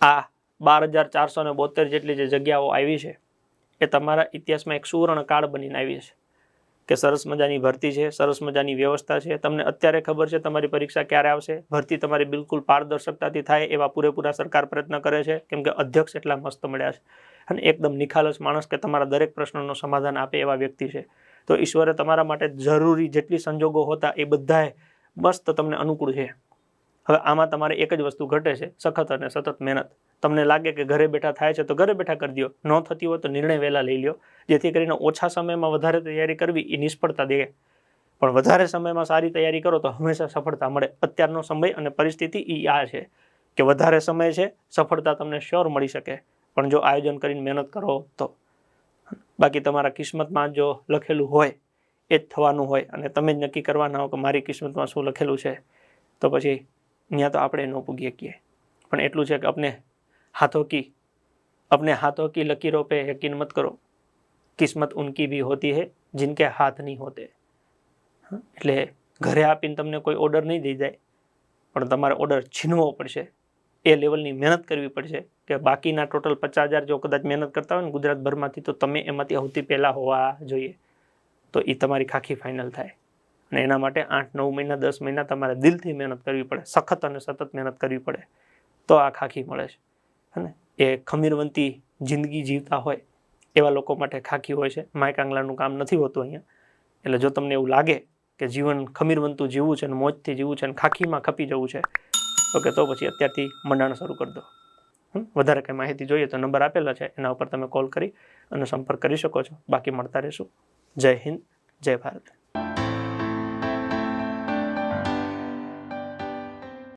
આ 12,472 જેટલી જે જગ્યાઓ આવી છે એ તમારા ઇતિહાસમાં એક સુવર્ણ કાળ બનીને આવી છે કે સરસ મજાની ભરતી છે, સરસ મજાની વ્યવસ્થા છે. તમને અત્યારે ખબર છે તમારી પરીક્ષા ક્યારે આવશે. ભરતી તમારી બિલકુલ પારદર્શકતાથી થાય એવા પૂરેપૂરા સરકાર પ્રયત્ન કરે છે, કેમ કે અધ્યક્ષ એટલા મસ્ત મળ્યા છે અને એકદમ નિખાલસ માણસ કે તમારા દરેક પ્રશ્નનો સમાધાન આપે એવા વ્યક્તિ છે. તો ઈશ્વરે તમારા માટે જરૂરી જેટલી સંજોગો હતા એ બધાએ મસ્ત તમને અનુકૂળ છે. હવે આમાં તમારે એક જ વસ્તુ ઘટે છે, સખત અને સતત મહેનત. તમને લાગે કે ઘરે બેઠા થાય છે તો ઘરે બેઠા કરી દો, ન થતી હોય તો નિર્ણય વહેલા લઈ લો, જેથી કરીને ઓછા સમયમાં વધારે તૈયારી કરવી એ નિષ્ફળતા દે. પણ વધારે સમયમાં સારી તૈયારી કરો તો હંમેશા સફળતા મળે. અત્યારનો સમય અને પરિસ્થિતિ એ આ છે કે વધારે સમય છે, સફળતા તમને શ્યોર મળી શકે, પણ જો આયોજન કરીને મહેનત કરો તો. બાકી તમારા કિસ્મતમાં જો લખેલું હોય એ જ થવાનું હોય અને તમે જ નક્કી કરવાના હો કે મારી કિસ્મતમાં શું લખેલું છે, તો પછી ત્યાં તો આપણે ન પૂગી શકીએ. પણ એટલું છે કે अपने हाथों की लकीरों पे यकीन मत करो, किस्मत उनकी भी होती है जिनके हाथ नहीं होते. એટલે ઘરે આપીને તમને કોઈ ઓર્ડર નહીં દઈ જાય, પણ તમારે ઓર્ડર છીનવો પડશે. એ લેવલની મહેનત કરવી પડશે કે બાકીના ટોટલ 50,000 જો કદાચ મહેનત કરતા હોય ને ગુજરાતભરમાંથી, તો તમે એમાંથી સૌથી પહેલા હોવા જોઈએ. તો એ તમારી ખાખી ફાઇનલ થાય. અને એના માટે 8-9 મહિના 10 મહિના તમારે દિલથી મહેનત કરવી પડે, સખત અને સતત મહેનત કરવી પડે, તો આ ખાખી મળે છે. અને એ ખમીરવંતી જિંદગી જીવતા હોય એવા લોકો માટે ખાખી હોય છે. માયકાંગલાનું કામ નથી હોતું અહીંયા. એટલે જો તમને એવું લાગે કે જીવન ખમીરવંતું જીવવું છે, મોજથી જીવવું છે, ખાખીમાં ખપી જવું છે, ઓકે, તો પછી અત્યારથી મંડાણ શરૂ કરી દો. વધારે કંઈ માહિતી જોઈએ તો નંબર આપેલા છે, એના ઉપર તમે કોલ કરી અને સંપર્ક કરી શકો છો. બાકી મળતા રહેશું. જય હિન્દ, જય ભારત.